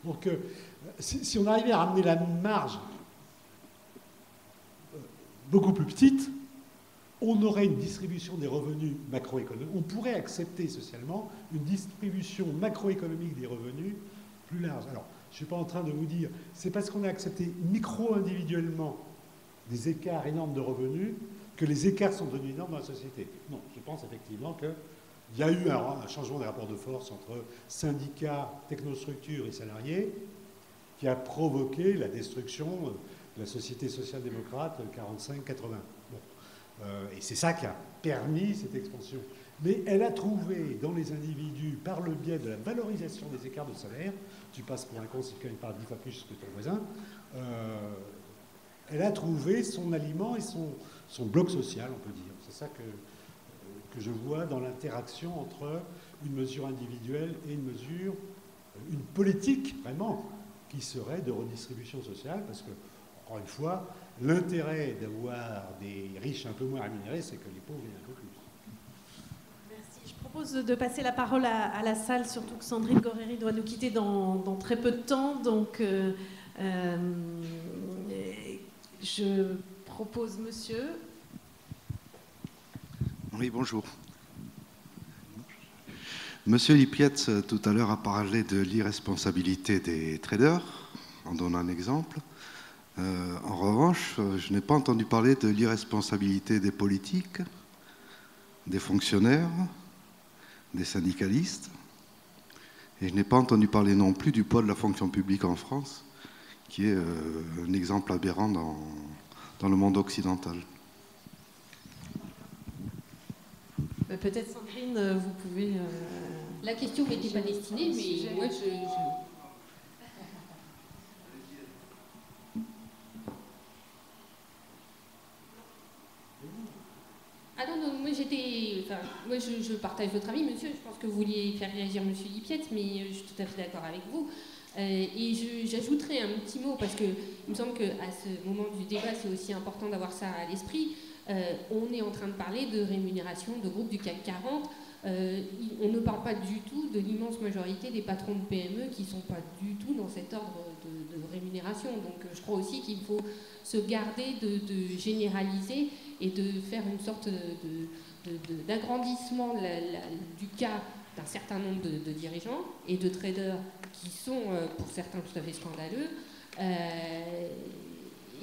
Bon. Donc, si on arrivait à ramener la marge beaucoup plus petite, on aurait une distribution des revenus macroéconomiques. On pourrait accepter socialement une distribution macroéconomique des revenus plus large. Alors, je ne suis pas en train de vous dire, c'est parce qu'on a accepté micro-individuellement des écarts énormes de revenus que les écarts sont devenus énormes dans la société. Non, je pense effectivement qu'il y a eu un changement des rapports de force entre syndicats, technostructures et salariés qui a provoqué la destruction de la société social-démocrate 45-80. Bon. Et c'est ça qui a permis cette expansion. Mais elle a trouvé dans les individus, par le biais de la valorisation des écarts de salaire, tu passes pour un con si quelqu'un parle 10 fois plus que ton voisin, elle a trouvé son aliment et son bloc social, on peut dire. C'est ça que je vois dans l'interaction entre une mesure individuelle et une politique, vraiment, qui serait de redistribution sociale, parce que, encore une fois, l'intérêt d'avoir des riches un peu moins rémunérés, c'est que les pauvres viennent un peu plus.
Merci. Je propose de passer la parole à la salle, surtout que Sandrine Goreri doit nous quitter dans très peu de temps. Donc, je propose monsieur.
Oui, bonjour. Monsieur Lipietz, tout à l'heure, a parlé de l'irresponsabilité des traders, en donnant un exemple. En revanche, je n'ai pas entendu parler de l'irresponsabilité des politiques, des fonctionnaires, des syndicalistes, et je n'ai pas entendu parler non plus du poids de la fonction publique en France, qui est un exemple aberrant dans le monde occidental.
Peut-être Sandrine, vous pouvez...
La question n'était pas destinée, mais moi je... Ah non, moi je partage votre avis, monsieur. Je pense que vous vouliez faire réagir monsieur Lipietz, mais je suis tout à fait d'accord avec vous. Et j'ajouterai un petit mot, parce qu'il me semble qu'à ce moment du débat, c'est aussi important d'avoir ça à l'esprit. On est en train de parler de rémunération de groupes du CAC 40. On ne parle pas du tout de l'immense majorité des patrons de PME qui ne sont pas du tout dans cet ordre de rémunération. Donc je crois aussi qu'il faut se garder de généraliser et de faire une sorte d'agrandissement du cas d'un certain nombre de dirigeants et de traders qui sont pour certains tout à fait scandaleux,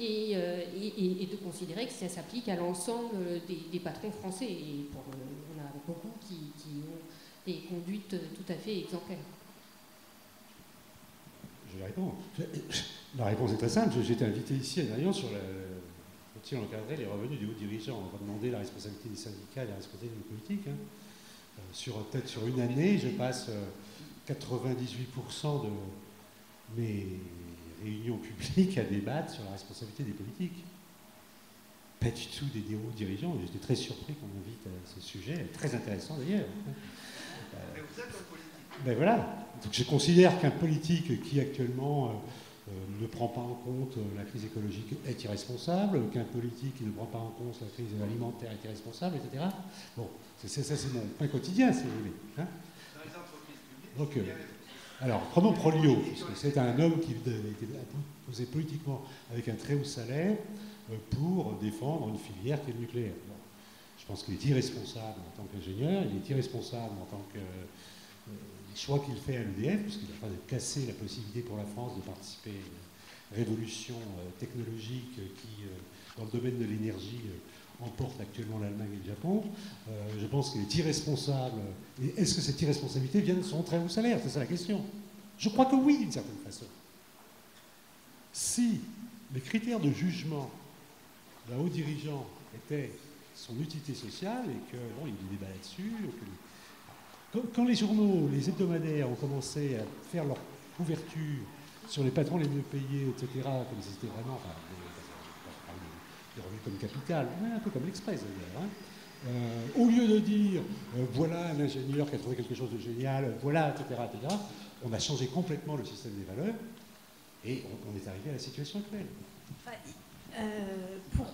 et de considérer que ça s'applique à l'ensemble des patrons français. Et on a beaucoup qui ont des conduites tout à fait exemplaires.
Je réponds. La réponse est très simple. J'ai été invité ici à Narion sur le faut-il encadrer les revenus des hauts dirigeants? On va demander la responsabilité des syndicats et la responsabilité des politiques. Hein. Peut-être sur une année, je passe 98% de mes réunions publiques à débattre sur la responsabilité des politiques. Pas du tout des hauts dirigeants. J'étais très surpris qu'on m'invite à ce sujet, très intéressant d'ailleurs.
Mais vous êtes un politique.
Ben voilà. Donc je considère qu'un politique qui actuellement ne prend pas en compte la crise écologique est irresponsable, qu'un politique qui ne prend pas en compte la crise alimentaire est irresponsable, etc. Bon, ça c'est mon pain quotidien, si vous voulez. Hein.
Dans les entreprises publiques,
donc, alors, prenons Prolio, puisque c'est un homme qui était posé politiquement avec un très haut salaire pour défendre une filière qui est le nucléaire. Bon, je pense qu'il est irresponsable en tant qu'ingénieur, il est irresponsable en tant que les choix qu'il fait à l'EDF, puisqu'il est en train de casser la possibilité pour la France de participer à une révolution technologique qui, dans le domaine de l'énergie, emporte actuellement l'Allemagne et le Japon. Je pense qu'il est irresponsable. Et est-ce que cette irresponsabilité vient de son très haut salaire? C'est ça la question. Je crois que oui, d'une certaine façon. Si les critères de jugement d'un haut dirigeant étaient son utilité sociale et que, bon, il y a des débats là-dessus, quand les journaux, les hebdomadaires ont commencé à faire leur couverture sur les patrons les mieux payés, etc., comme si c'était vraiment des revenus comme Capital, un peu comme l'Express d'ailleurs, hein, au lieu de dire voilà un ingénieur qui a trouvé quelque chose de génial, voilà, etc., on a changé complètement le système des valeurs et on est arrivé à la situation actuelle.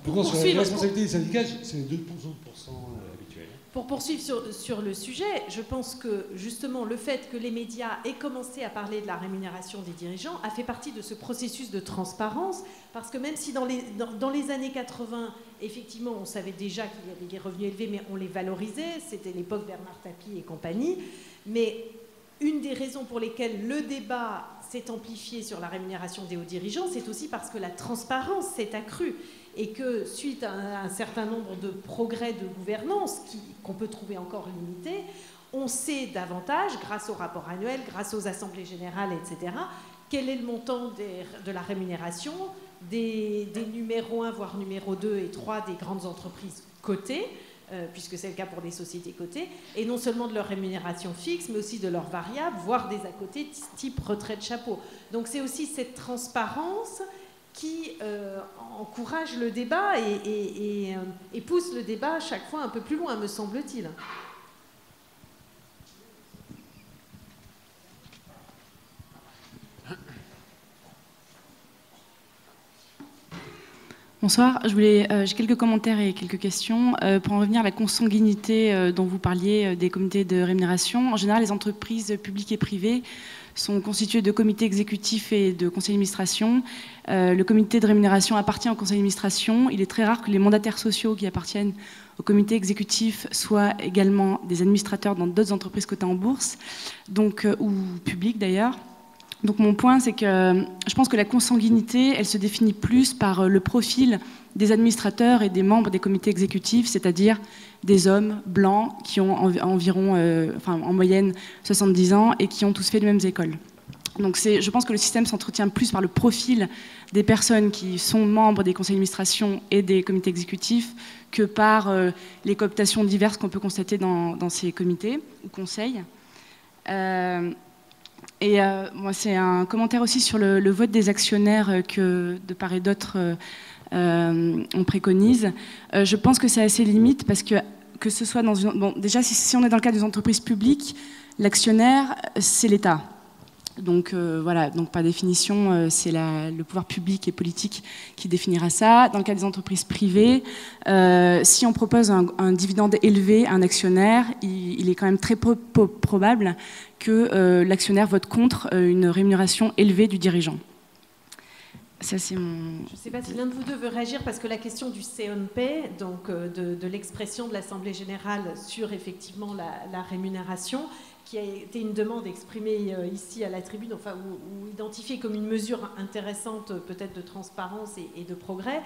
Pour
sur la responsabilité des syndicats, c'est les 2% habituels.
Pour poursuivre sur le sujet, je pense que justement le fait que les médias aient commencé à parler de la rémunération des dirigeants a fait partie de ce processus de transparence, parce que même si dans les années 80, effectivement, on savait déjà qu'il y avait des revenus élevés, mais on les valorisait, c'était l'époque Bernard Tapie et compagnie, mais une des raisons pour lesquelles le débat s'est amplifié sur la rémunération des hauts dirigeants, c'est aussi parce que la transparence s'est accrue et que suite à un certain nombre de progrès de gouvernance qu'on peut trouver encore limités, on sait davantage, grâce au rapport annuel, grâce aux assemblées générales, etc., quel est le montant de la rémunération des numéros 1, voire numéro 2 et 3 des grandes entreprises cotées, puisque c'est le cas pour les sociétés cotées, et non seulement de leur rémunération fixe, mais aussi de leurs variables, voire des à côté type retraite chapeau. Donc c'est aussi cette transparence qui encourage le débat et pousse le débat à chaque fois un peu plus loin, me semble-t-il.
Bonsoir, j'ai quelques commentaires et quelques questions. Pour en revenir à la consanguinité dont vous parliez des comités de rémunération, en général, les entreprises publiques et privées sont constituées de comités exécutifs et de conseils d'administration. Le comité de rémunération appartient au conseil d'administration. Il est très rare que les mandataires sociaux qui appartiennent au comité exécutif soient également des administrateurs dans d'autres entreprises cotées en bourse, donc, ou publiques d'ailleurs. Donc mon point, c'est que je pense que la consanguinité, elle se définit plus par le profil des administrateurs et des membres des comités exécutifs, c'est-à-dire des hommes blancs qui ont environ, en moyenne 70 ans et qui ont tous fait les mêmes écoles. Donc je pense que le système s'entretient plus par le profil des personnes qui sont membres des conseils d'administration et des comités exécutifs que par les cooptations diverses qu'on peut constater dans ces comités ou conseils. Moi, c'est un commentaire aussi sur le vote des actionnaires que, de part et d'autre, on préconise. Je pense que c'est assez limite parce que ce soit dans une... Bon, déjà, si on est dans le cas des entreprises publiques, l'actionnaire, c'est l'État. Donc voilà, donc par définition, c'est le pouvoir public et politique qui définira ça. Dans le cas des entreprises privées, si on propose un dividende élevé à un actionnaire, il est quand même très probable que l'actionnaire vote contre une rémunération élevée du dirigeant. Ça, c'est mon...
Je ne sais pas si l'un de vous deux veut réagir, parce que la question du CNP, donc de l'expression de l'Assemblée générale sur effectivement la rémunération, qui a été une demande exprimée ici à la tribune, enfin, ou identifiée comme une mesure intéressante peut-être de transparence et de progrès.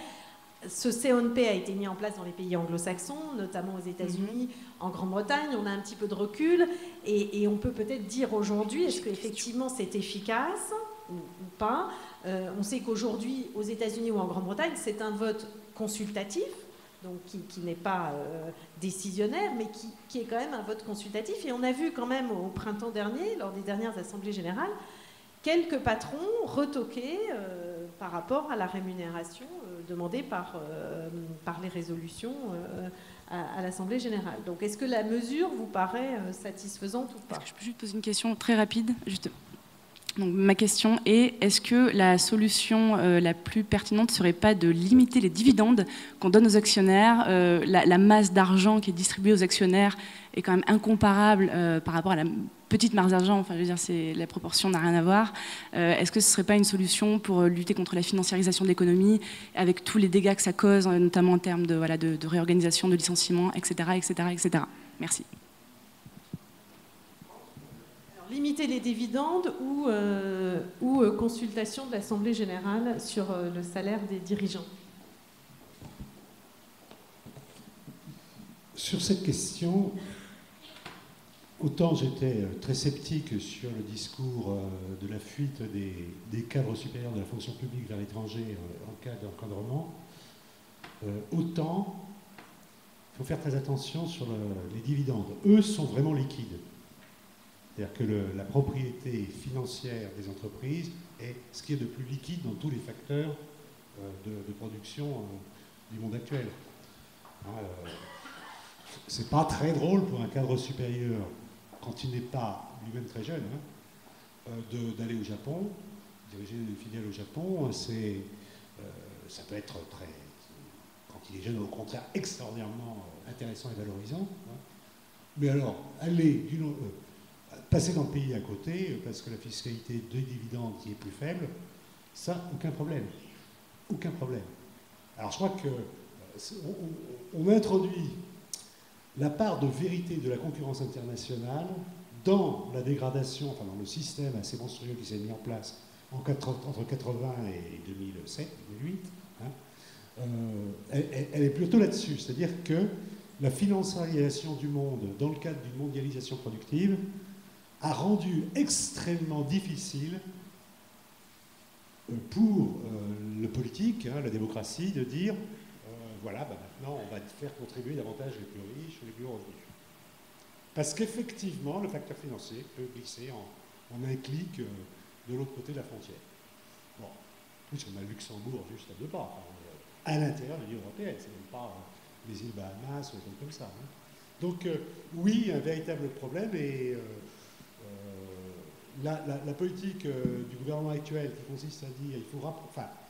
Ce CNP a été mis en place dans les pays anglo-saxons, notamment aux États-Unis, en Grande-Bretagne. On a un petit peu de recul et on peut peut-être dire aujourd'hui, est-ce qu'effectivement c'est efficace ou pas. On sait qu'aujourd'hui, aux États-Unis ou en Grande-Bretagne, c'est un vote consultatif, donc qui n'est pas décisionnaire, mais qui est quand même un vote consultatif. Et on a vu quand même au printemps dernier, lors des dernières assemblées générales, quelques patrons retoqués par rapport à la rémunération demandée par les résolutions à l'Assemblée générale. Donc est-ce que la mesure vous paraît satisfaisante ou pas?
Je peux juste poser une question très rapide, juste. Donc, ma question est, est-ce que la solution la plus pertinente ne serait pas de limiter les dividendes qu'on donne aux actionnaires? La masse d'argent qui est distribuée aux actionnaires est quand même incomparable par rapport à la petite masse d'argent. Enfin, je veux dire, la proportion n'a rien à voir. Est-ce que ce ne serait pas une solution pour lutter contre la financiarisation de l'économie, avec tous les dégâts que ça cause, notamment en termes de réorganisation, de licenciement, etc., etc., etc. Merci.
Limiter les dividendes ou consultation de l'Assemblée générale sur le salaire des dirigeants?
Sur cette question, autant j'étais très sceptique sur le discours de la fuite des cadres supérieurs de la fonction publique vers l'étranger en cas d'encadrement, autant il faut faire très attention sur les dividendes. Eux sont vraiment liquides. C'est-à-dire que la propriété financière des entreprises est ce qui est de plus liquide dans tous les facteurs de production du monde actuel. C'est pas très drôle pour un cadre supérieur, quand il n'est pas lui-même très jeune, d'aller au Japon, diriger une filiale au Japon. Ça peut être très, quand il est jeune, au contraire, extraordinairement intéressant et valorisant. Mais alors, passer dans le pays à côté, parce que la fiscalité de dividendes qui est plus faible, ça, aucun problème. Aucun problème. Alors je crois qu'on introduit la part de vérité de la concurrence internationale dans la dégradation, enfin dans le système assez monstrueux qui s'est mis en place entre 80 et 2007, 2008. Elle est plutôt là-dessus, c'est-à-dire que la financiarisation du monde dans le cadre d'une mondialisation productive a rendu extrêmement difficile pour le politique, la démocratie, de dire voilà, maintenant on va faire contribuer davantage les plus riches ou les plus revenus. Parce qu'effectivement, le facteur financier peut glisser en un clic de l'autre côté de la frontière. Bon, en plus on a Luxembourg juste à 2 pas, à l'intérieur de l'Union européenne, c'est même pas les îles Bahamas ou des trucs comme ça. Donc oui, un véritable problème, et la politique du gouvernement actuel qui consiste à dire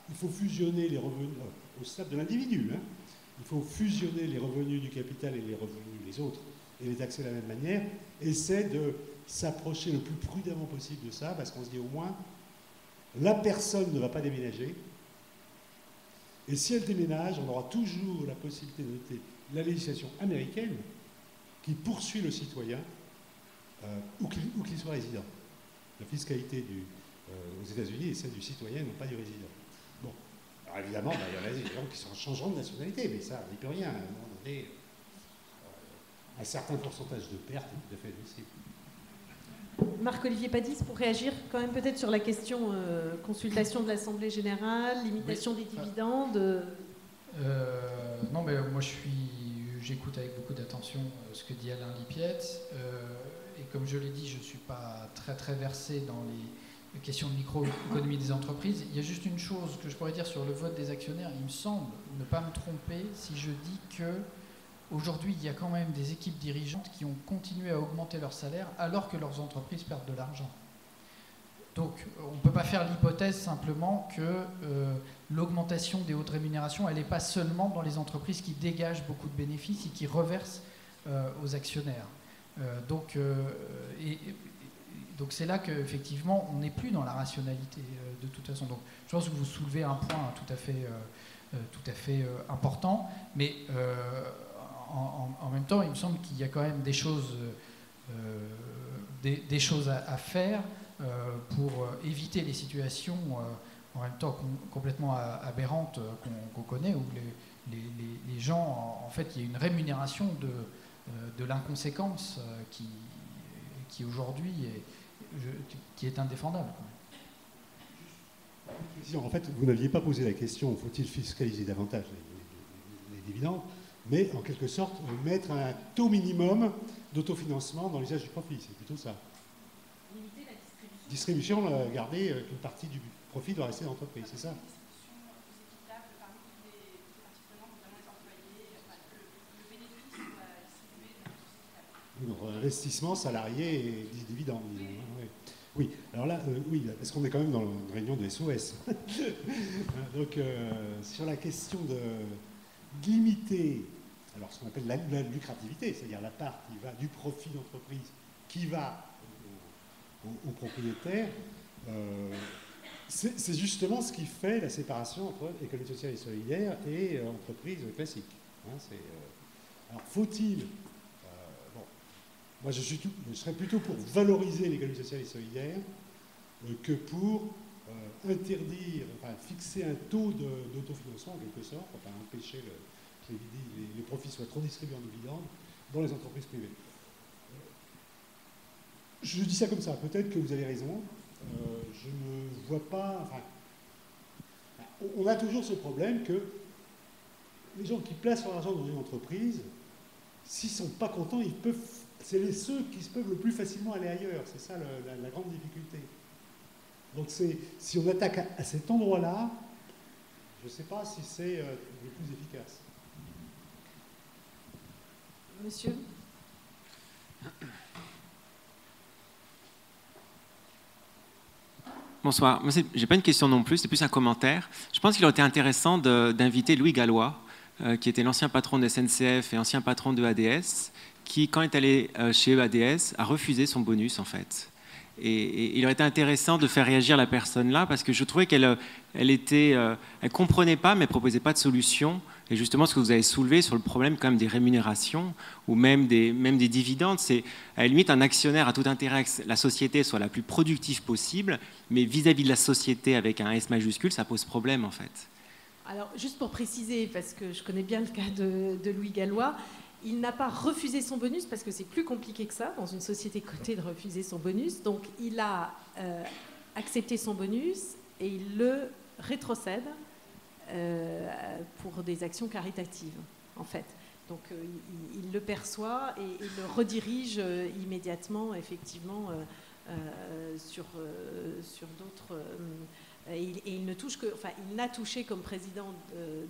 il faut fusionner les revenus au stade de l'individu. Il faut fusionner les revenus du capital et les revenus des autres et les taxer de la même manière. Essaie de s'approcher le plus prudemment possible de ça, parce qu'on se dit au moins la personne ne va pas déménager. Et si elle déménage, on aura toujours la possibilité de noter la législation américaine qui poursuit le citoyen où qu'il soit résident. La fiscalité aux États-Unis est celle du citoyen, non pas du résident. Bon, alors évidemment, il y en a des gens qui changeront de nationalité, mais ça, on n'y peut rien. À un moment donné, un certain pourcentage de perte est tout à fait admissible.
Marc-Olivier Padis, pour réagir quand même peut-être sur la question consultation de l'Assemblée générale, limitation des dividendes.
Non, mais moi j'écoute avec beaucoup d'attention ce que dit Alain Lipiette. Et comme je l'ai dit, je ne suis pas très versé dans les questions de microéconomie des entreprises. Il y a juste une chose que je pourrais dire sur le vote des actionnaires. Il me semble ne pas me tromper si je dis que aujourd'hui, il y a quand même des équipes dirigeantes qui ont continué à augmenter leur salaire alors que leurs entreprises perdent de l'argent. Donc, on ne peut pas faire l'hypothèse simplement que l'augmentation des hautes rémunérations, elle n'est pas seulement dans les entreprises qui dégagent beaucoup de bénéfices et qui reversent aux actionnaires. Donc c'est là qu'effectivement, on n'est plus dans la rationalité de toute façon. Donc, je pense que vous soulevez un point tout à fait important, mais en même temps, il me semble qu'il y a quand même des choses à faire pour éviter les situations en même temps complètement aberrantes qu'on connaît, où les gens, en fait, il y a une rémunération de l'inconséquence qui aujourd'hui qui est indéfendable.
En fait, vous n'aviez pas posé la question, faut-il fiscaliser davantage les dividendes, mais en quelque sorte mettre un taux minimum d'autofinancement dans l'usage du profit. C'est plutôt ça.
Limiter la distribution.
Distribution, garder qu'une partie du profit doit rester dans l'entreprise, c'est ça? Donc, investissement, salarié et dividendes. Ouais. Oui, alors là, oui, parce qu'on est quand même dans une réunion de SOS. Donc, sur la question de limiter, alors ce qu'on appelle la lucrativité, c'est-à-dire la part qui va du profit d'entreprise qui va aux propriétaires, c'est justement ce qui fait la séparation entre économie sociale et solidaire et entreprise classique. Hein, alors, faut-il... Moi, je serais plutôt pour valoriser l'économie sociale et solidaire que pour interdire, enfin, fixer un taux d'autofinancement en quelque sorte, enfin empêcher que les profits soient trop distribués en dividendes dans les entreprises privées. Je dis ça comme ça, peut-être que vous avez raison. Je ne vois pas... Enfin, on a toujours ce problème que les gens qui placent leur argent dans une entreprise, s'ils ne sont pas contents, ils peuvent... C'est ceux qui peuvent le plus facilement aller ailleurs. C'est ça la grande difficulté. Donc si on attaque à cet endroit-là, je ne sais pas si c'est le plus efficace.
Monsieur ?
Bonsoir. Moi, je n'ai pas une question non plus, c'est plus un commentaire. Je pense qu'il aurait été intéressant d'inviter Louis Gallois, qui était l'ancien patron de SNCF et ancien patron de ADS, qui, quand il est allé chez ADS, a refusé son bonus, en fait. Et il aurait été intéressant de faire réagir la personne là, parce que je trouvais qu'elle comprenait pas, mais proposait pas de solution. Et justement, ce que vous avez soulevé sur le problème quand même des rémunérations ou même des dividendes, c'est à la limite un actionnaire a tout intérêt que la société soit la plus productive possible, mais vis-à-vis de la société avec un S majuscule, ça pose problème en fait.
Alors, juste pour préciser, parce que je connais bien le cas de Louis Gallois, il n'a pas refusé son bonus parce que c'est plus compliqué que ça dans une société cotée de refuser son bonus. Donc il a accepté son bonus et il le rétrocède pour des actions caritatives, en fait. Donc il le perçoit et il le redirige immédiatement, effectivement, sur d'autres... Et il ne touche que, enfin, il n'a touché comme président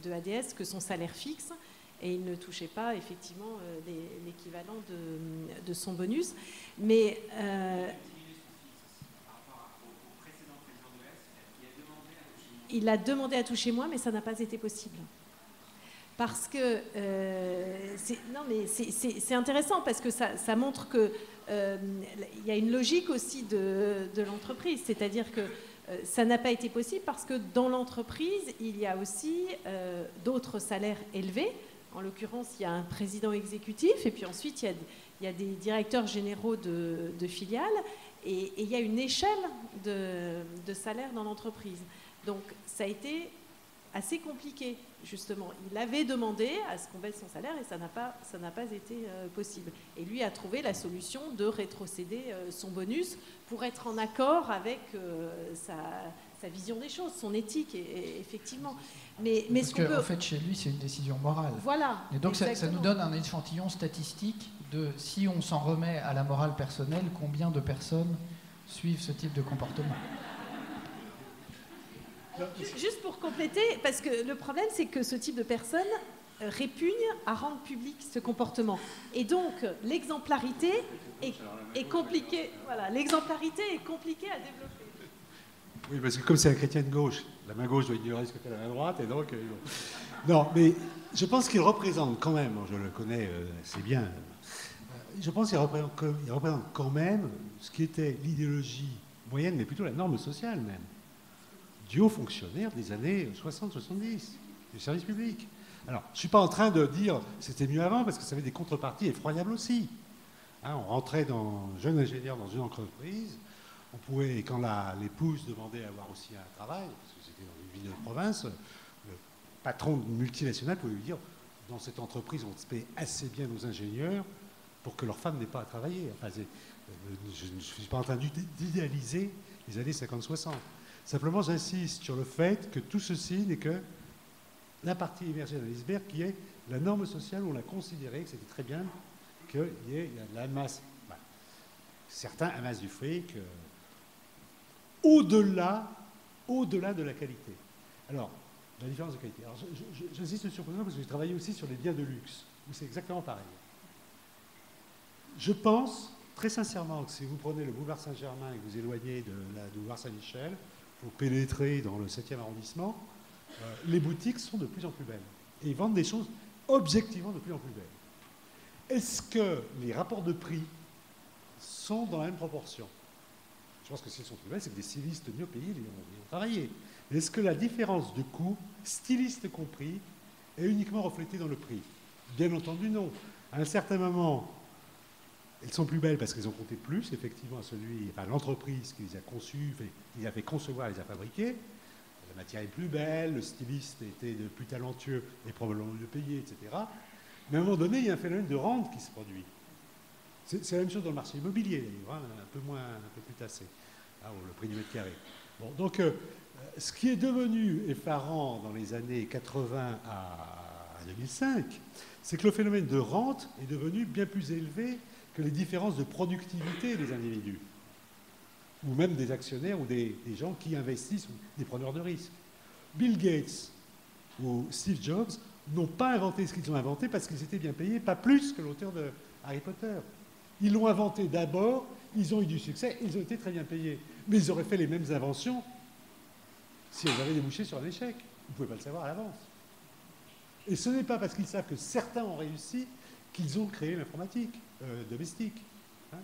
de ADS que son salaire fixe. Et il ne touchait pas, effectivement, l'équivalent de son bonus. Mais... il a demandé à toucher moins, mais ça n'a pas été possible. Parce que... c'est intéressant, parce que ça montre qu'il y a une logique aussi de l'entreprise. C'est-à-dire que ça n'a pas été possible parce que dans l'entreprise, il y a aussi d'autres salaires élevés. En l'occurrence, il y a un président exécutif et puis ensuite, il y a des directeurs généraux de filiales et il y a une échelle de salaire dans l'entreprise. Donc, ça a été assez compliqué, justement. Il avait demandé à ce qu'on baisse son salaire et ça n'a pas été possible. Et lui a trouvé la solution de rétrocéder son bonus pour être en accord avec sa vision des choses, son éthique, effectivement. Mais
parce qu'en fait, chez lui, c'est une décision morale.
Voilà.
Et donc, ça nous donne un échantillon statistique de si on s'en remet à la morale personnelle, combien de personnes suivent ce type de comportement.
Juste pour compléter, parce que le problème, c'est que ce type de personnes répugne à rendre public ce comportement. Et donc, l'exemplarité est compliquée. Voilà, l'exemplarité est compliquée à développer.
Oui, parce que comme c'est un chrétien de gauche, la main gauche doit ignorer ce que fait la main droite, et donc... Non, mais je pense qu'il représente quand même, je le connais assez bien, je pense qu'il représente quand même ce qui était l'idéologie moyenne, mais plutôt la norme sociale même, du haut fonctionnaire des années 60-70, du service public. Alors, je ne suis pas en train de dire c'était mieux avant, parce que ça avait des contreparties effroyables aussi. Hein, on rentrait jeune ingénieur dans une entreprise, on pouvait, quand l'épouse demandait à avoir aussi un travail, parce que c'était dans une ville de province, le patron d'une multinationale pouvait lui dire dans cette entreprise, on se paye assez bien nos ingénieurs pour que leur femme n'ait pas à travailler. Enfin, je ne suis pas en train d'idéaliser les années 50-60. Simplement, j'insiste sur le fait que tout ceci n'est que la partie émergée de l'iceberg qui est La norme sociale, on a considéré que c'était très bien qu'il y ait de la masse. Bah, certains amassent du fric au-delà de la qualité. Alors, la différence de qualité. Alors, j'insiste sur ce point parce que j'ai travaillé aussi sur les biens de luxe, où c'est exactement pareil. Je pense très sincèrement que si vous prenez le boulevard Saint-Germain et que vous éloignez du boulevard Saint-Michel, pour pénétrer dans le 7e arrondissement, les boutiques sont de plus en plus belles. Et ils vendent des choses objectivement de plus en plus belles. Est-ce que les rapports de prix sont dans la même proportion? Je pense que s'ils sont plus belles, c'est que des stylistes mieux payés y ont travaillé. Est-ce que la différence de coût, stylistes compris, est uniquement reflétée dans le prix? Bien entendu, non. À un certain moment, elles sont plus belles parce qu'elles ont compté plus, effectivement, à l'entreprise qui les a conçues, qui les a fait concevoir, les a fabriquées. La matière est plus belle, le styliste était plus talentueux et probablement mieux payé, etc. Mais à un moment donné, il y a un phénomène de rente qui se produit. C'est la même chose dans le marché immobilier, d'ailleurs, hein, un peu plus tassé, hein, le prix du mètre carré. Bon, donc, ce qui est devenu effarant dans les années 80 à 2005, c'est que le phénomène de rente est devenu bien plus élevé que les différences de productivité des individus, ou même des actionnaires ou des gens qui investissent, ou des preneurs de risques. Bill Gates ou Steve Jobs n'ont pas inventé ce qu'ils ont inventé parce qu'ils étaient bien payés, pas plus que l'auteur de Harry Potter. Ils l'ont inventé d'abord, ils ont eu du succès, ils ont été très bien payés. Mais ils auraient fait les mêmes inventions si elles avaient débouché sur un échec. Vous ne pouvez pas le savoir à l'avance. Et ce n'est pas parce qu'ils savent que certains ont réussi qu'ils ont créé l'informatique domestique. Hein,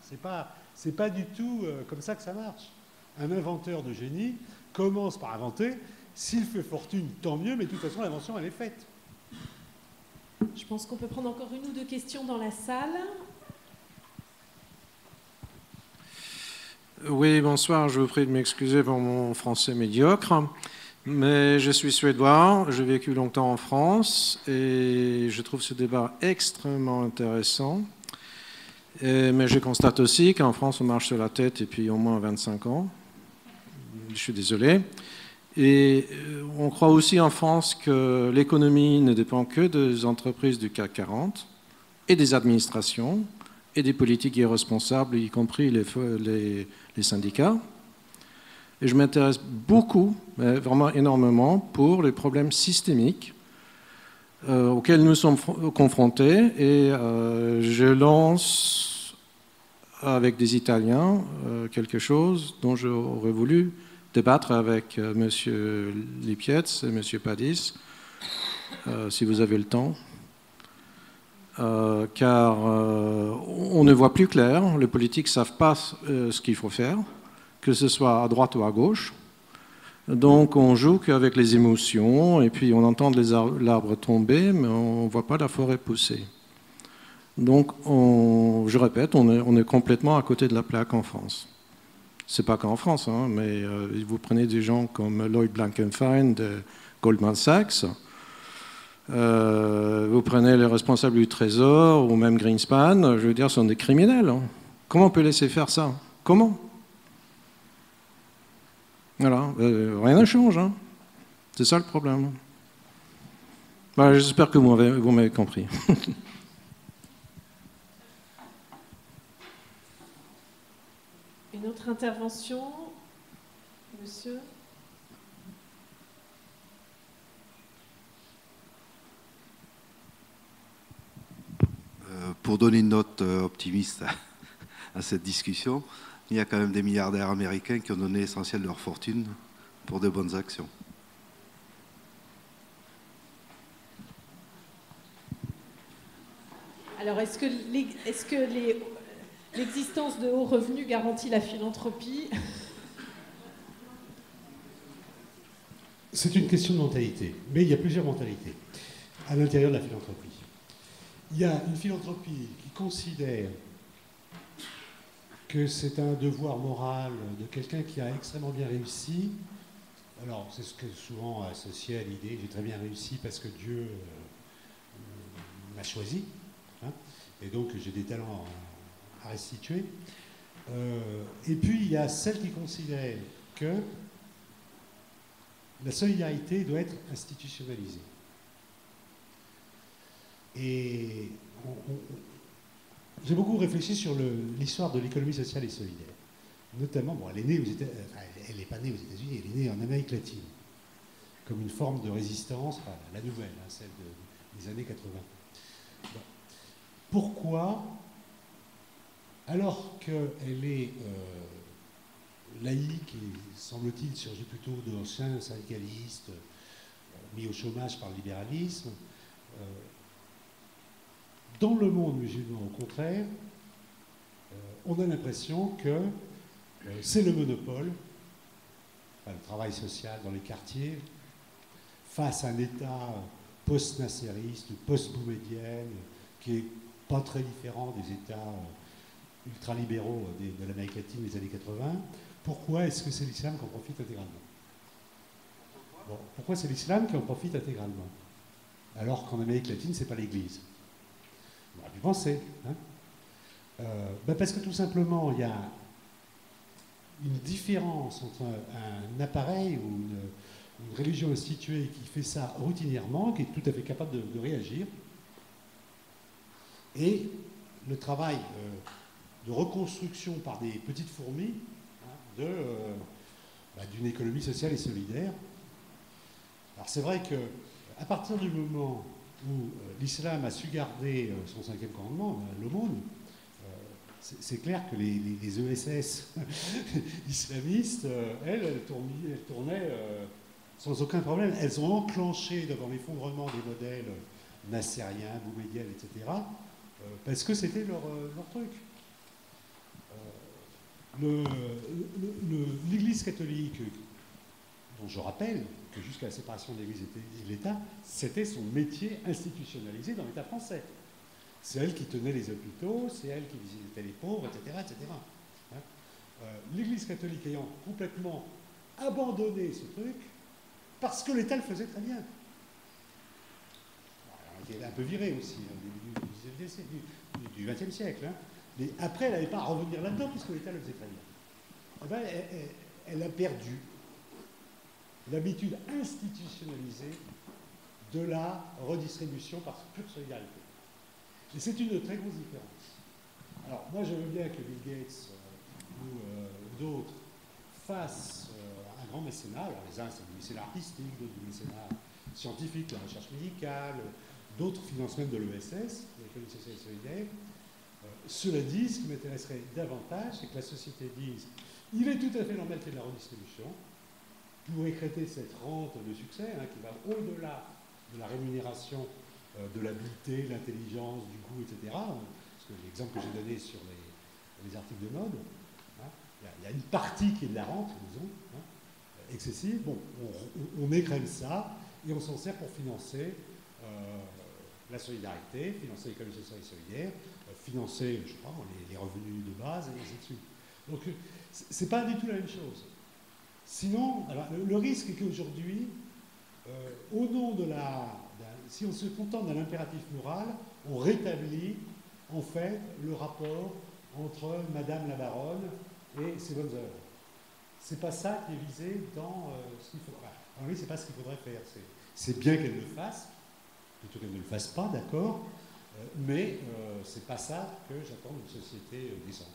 c'est pas du tout comme ça que ça marche. Un inventeur de génie commence par inventer. S'il fait fortune, tant mieux, mais de toute façon, l'invention, elle est faite.
Je pense qu'on peut prendre encore une ou deux questions dans la salle.
Oui, bonsoir. Je vous prie de m'excuser pour mon français médiocre. Mais je suis suédois, j'ai vécu longtemps en France et je trouve ce débat extrêmement intéressant. Mais je constate aussi qu'en France, on marche sur la tête depuis au moins 25 ans. Je suis désolé. Et on croit aussi en France que l'économie ne dépend que des entreprises du CAC 40 et des administrations et des politiques irresponsables, y compris les syndicats. Et je m'intéresse beaucoup, vraiment énormément, pour les problèmes systémiques auxquels nous sommes confrontés. Et je lance avec des Italiens quelque chose dont j'aurais voulu débattre avec M. Lippietz et M. Padis, si vous avez le temps. Car on ne voit plus clair, les politiques ne savent pas ce qu'il faut faire, que ce soit à droite ou à gauche. Donc on joue qu'avec les émotions, et puis on entend l'arbre tomber, mais on ne voit pas la forêt pousser. Donc, je répète, on est complètement à côté de la plaque en France. Ce n'est pas qu'en France, hein, mais vous prenez des gens comme Lloyd Blankfein de Goldman Sachs, vous prenez les responsables du Trésor, ou même Greenspan, je veux dire, ce sont des criminels. Hein. Comment on peut laisser faire ça? Comment? Voilà, rien ne change. Hein. C'est ça le problème. Bah, j'espère que vous m'avez compris.
Une autre intervention, monsieur?
Pour donner une note optimiste à cette discussion, il y a quand même des milliardaires américains qui ont donné l'essentiel de leur fortune pour de bonnes actions.
Alors, est-ce que l'existence de hauts revenus garantit la philanthropie?
C'est une question de mentalité, mais il y a plusieurs mentalités à l'intérieur de la philanthropie. Il y a une philanthropie qui considère que c'est un devoir moral de quelqu'un qui a extrêmement bien réussi. Alors, c'est ce que souvent associé à l'idée, j'ai très bien réussi parce que Dieu m'a choisi, hein, et donc j'ai des talents à restituer. Et puis, il y a celle qui considère que la solidarité doit être institutionnalisée. Et j'ai beaucoup réfléchi sur l'histoire de l'économie sociale et solidaire. Notamment, bon, elle n'est pas née aux États-Unis, elle est née en Amérique latine, comme une forme de résistance, enfin, la nouvelle, hein, celle des années 80. Bon. Pourquoi, alors qu'elle est laïque et, semble-t-il, surgit plutôt d'anciens syndicalistes mis au chômage par le libéralisme, dans le monde musulman, au contraire, on a l'impression que c'est le monopole, enfin, le travail social dans les quartiers, face à un État post-nassériste, post-boumedienne, qui n'est pas très différent des États ultralibéraux de l'Amérique latine des années 80. Pourquoi est-ce que c'est l'islam qui en profite intégralement? Bon, pourquoi c'est l'islam qui en profite intégralement? Alors qu'en Amérique latine, ce n'est pas l'Église. On aurait pu penser. Hein, parce que tout simplement, il y a une différence entre un appareil ou une religion instituée qui fait ça routinièrement, qui est tout à fait capable de réagir, et le travail de reconstruction par des petites fourmis d'une économie sociale et solidaire. Alors c'est vrai qu'à partir du moment où l'islam a su garder son 5e commandement, l'aumône, c'est clair que les ESS islamistes, elles tournaient sans aucun problème. Elles ont enclenché devant l'effondrement des modèles nassériens, boumediens, etc., parce que c'était leur truc. L'Église catholique, dont je rappelle que jusqu'à la séparation de l'Église et de l'État, c'était son métier institutionnalisé dans l'État français. C'est elle qui tenait les hôpitaux, c'est elle qui visitait les pauvres, etc. etc. Hein, L'Église catholique ayant complètement abandonné ce truc, parce que l'État le faisait très bien. Elle était un peu virée aussi, au début du XXe siècle. Hein. Mais après, elle n'avait pas à revenir là-dedans, puisque l'État le faisait très bien. Eh ben, elle a perdu l'habitude institutionnalisée de la redistribution par pure solidarité. Et c'est une très grosse différence. Alors, moi, je veux bien que Bill Gates ou d'autres fassent un grand mécénat. Alors, les uns, c'est du mécénat artistique, d'autres du mécénat scientifique, la recherche médicale, d'autres financent même de l'ESS, l'économie sociale et solidaire. Cela dit, ce qui m'intéresserait davantage, c'est que la société dise il est tout à fait normal qu'il y ait de la redistribution pour écréter cette rente de succès qui va au-delà de la rémunération de l'habileté, l'intelligence, du goût, etc. Parce que l'exemple que j'ai donné sur les articles de mode, il y a une partie qui est de la rente, disons, excessive. Bon, on écrème ça et on s'en sert pour financer la solidarité, financer l'économie sociale et solidaire, financer, je sais pas, les revenus de base, et ainsi de suite. Donc, c'est pas du tout la même chose. Sinon, alors, le risque est qu'aujourd'hui, au nom si on se contente d'un impératif moral, on rétablit, en fait, le rapport entre Madame la Baronne et ses bonnes œuvres. C'est pas ça qui est visé dans ce qu'il faudrait. En oui, c'est pas ce qu'il faudrait faire. C'est bien qu'elle le fasse, plutôt qu'elle ne le fasse pas, d'accord, mais c'est pas ça que j'attends d'une société décente.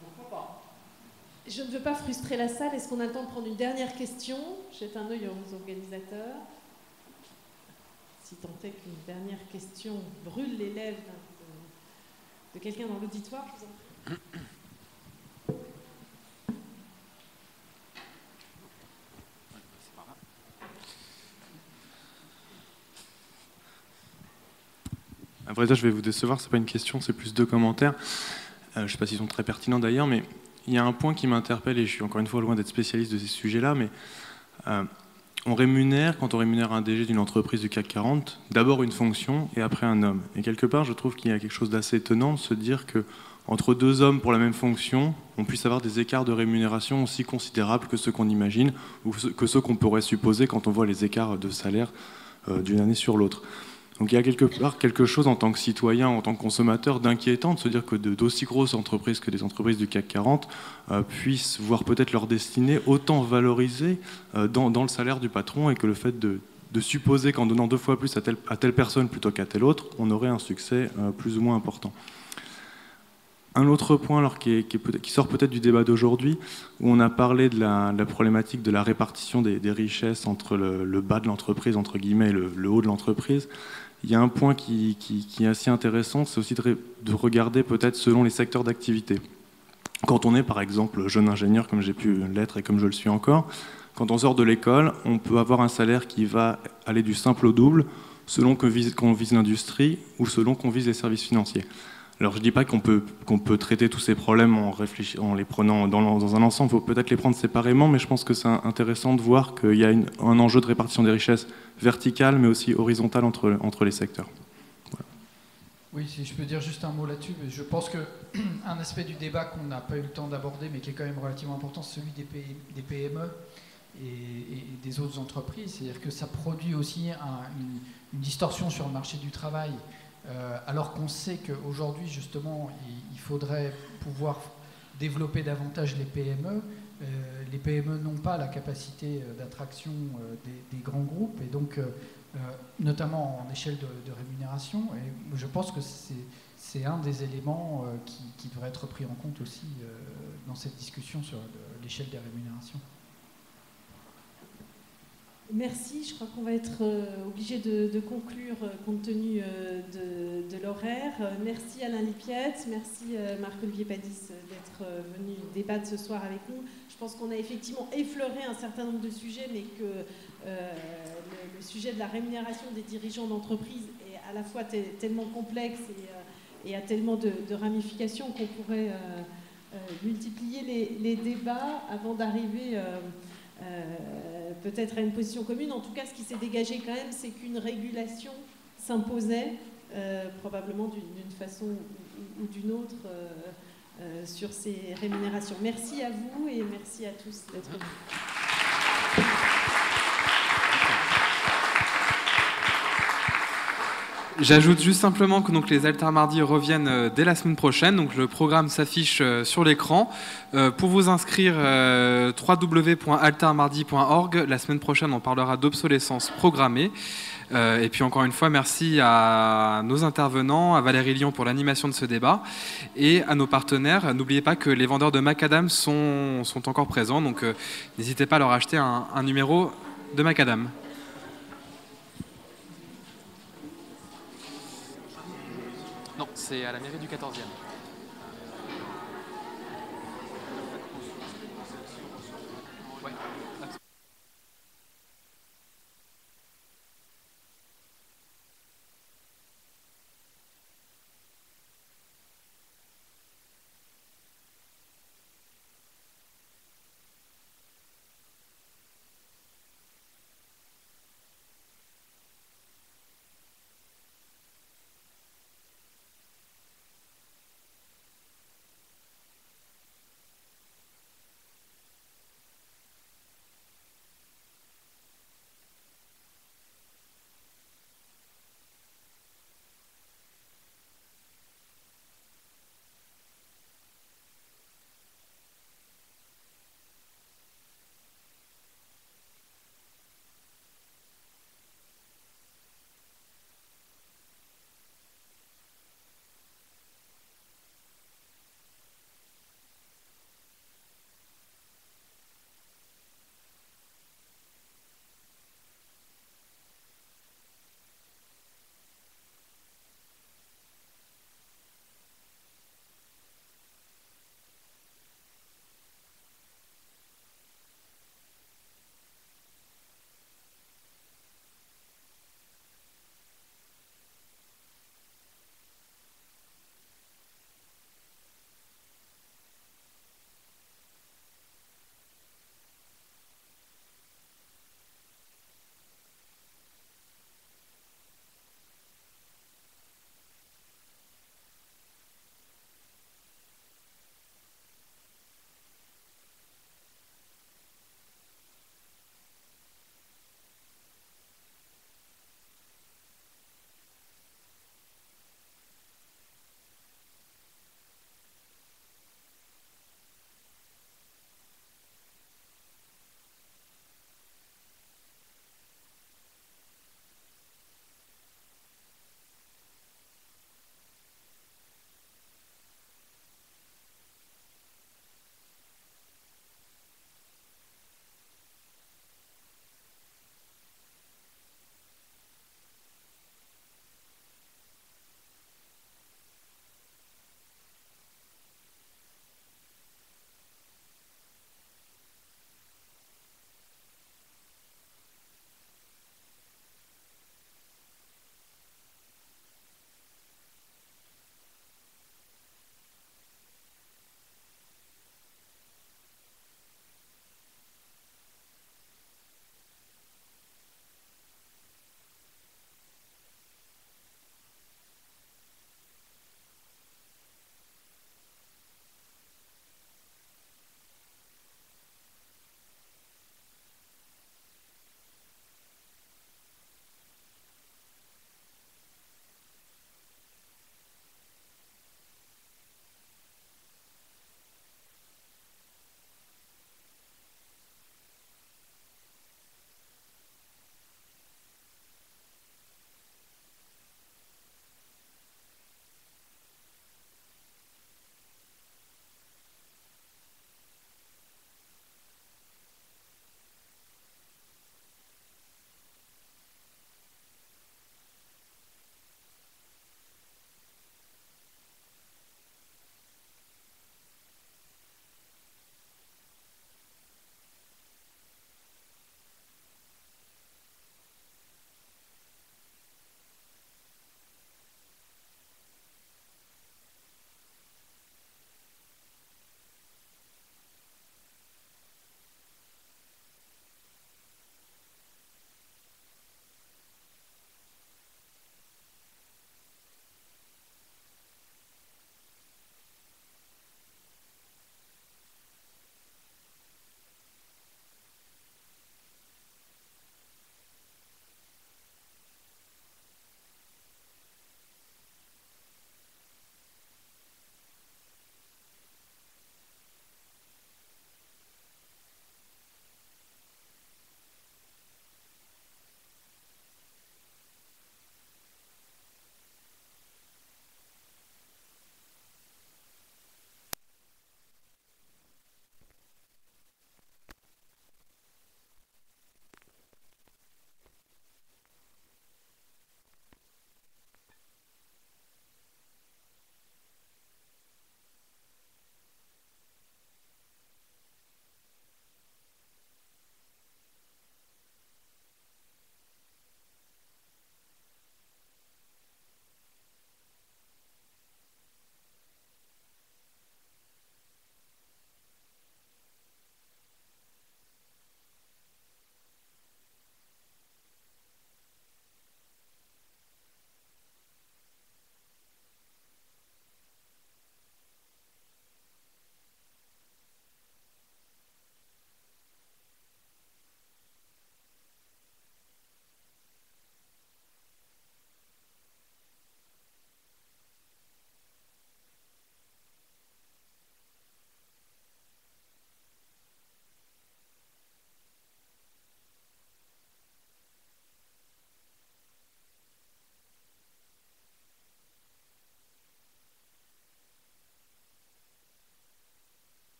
Pourquoi pas?
Je ne veux pas frustrer la salle. Est-ce qu'on a le temps de prendre une dernière question? Jette un œil aux organisateurs. Si tant est qu'une dernière question brûle les lèvres de quelqu'un dans l'auditoire, je vous en prie.
À vrai dire, je vais vous décevoir, c'est pas une question, c'est plus 2 commentaires. Je ne sais pas s'ils sont très pertinents d'ailleurs, mais il y a un point qui m'interpelle, et je suis encore une fois loin d'être spécialiste de ces sujets-là, mais on rémunère, quand on rémunère un DG d'une entreprise du CAC 40, d'abord une fonction et après un homme. Et quelque part, je trouve qu'il y a quelque chose d'assez étonnant de se dire que entre 2 hommes pour la même fonction, on puisse avoir des écarts de rémunération aussi considérables que ceux qu'on imagine, ou que ceux qu'on pourrait supposer quand on voit les écarts de salaire d'une année sur l'autre. Donc il y a quelque part quelque chose en tant que citoyen, en tant que consommateur, d'inquiétant de se dire que d'aussi grosses entreprises que des entreprises du CAC 40 puissent voir peut-être leur destinée autant valorisée dans le salaire du patron, et que le fait de supposer qu'en donnant 2 fois plus à telle personne plutôt qu'à telle autre, on aurait un succès plus ou moins important. Un autre point alors, qui sort peut-être du débat d'aujourd'hui, où on a parlé de la problématique de la répartition des richesses entre le bas de l'entreprise, entre guillemets, et le haut de l'entreprise. Il y a un point qui est assez intéressant, c'est aussi de regarder peut-être selon les secteurs d'activité. Quand on est par exemple jeune ingénieur, comme j'ai pu l'être et comme je le suis encore, quand on sort de l'école, on peut avoir un salaire qui va aller du simple au double, selon qu'on vise l'industrie ou selon qu'on vise les services financiers. Alors je ne dis pas qu'on peut traiter tous ces problèmes en les prenant dans un ensemble, il faut peut-être les prendre séparément, mais je pense que c'est intéressant de voir qu'il y a un enjeu de répartition des richesses verticale, mais aussi horizontale entre les secteurs. Voilà.
Oui, si je peux dire juste un mot là-dessus, mais je pense qu'un aspect du débat qu'on n'a pas eu le temps d'aborder, mais qui est quand même relativement important, c'est celui des PME et des autres entreprises. C'est-à-dire que ça produit aussi une distorsion sur le marché du travail. Alors qu'on sait qu'aujourd'hui, justement, il faudrait pouvoir développer davantage les PME. Les PME n'ont pas la capacité d'attraction des grands groupes, et donc, notamment en échelle de rémunération. Et je pense que c'est un des éléments qui devrait être pris en compte aussi dans cette discussion sur l'échelle des rémunérations.
Merci, je crois qu'on va être obligé de conclure compte tenu de l'horaire. Merci Alain Lipiette, merci Marc-Olivier Padis d'être venu débattre ce soir avec nous. Je pense qu'on a effectivement effleuré un certain nombre de sujets, mais que le sujet de la rémunération des dirigeants d'entreprise est à la fois tellement complexe et a tellement de ramifications qu'on pourrait multiplier les débats avant d'arriver peut-être à une position commune. En tout cas, ce qui s'est dégagé quand même, c'est qu'une régulation s'imposait probablement d'une façon ou d'une autre sur ces rémunérations. Merci à vous et merci à tous d'être venus.
J'ajoute juste simplement que donc, les Altermardis reviennent dès la semaine prochaine. Donc, le programme s'affiche sur l'écran. Pour vous inscrire, www.altermardi.org. La semaine prochaine, on parlera d'obsolescence programmée. Et puis encore une fois, merci à nos intervenants, à Valérie Lyon pour l'animation de ce débat et à nos partenaires. N'oubliez pas que les vendeurs de macadam sont encore présents. Donc, n'hésitez pas à leur acheter un numéro de macadam. Non, c'est à la mairie du 14e.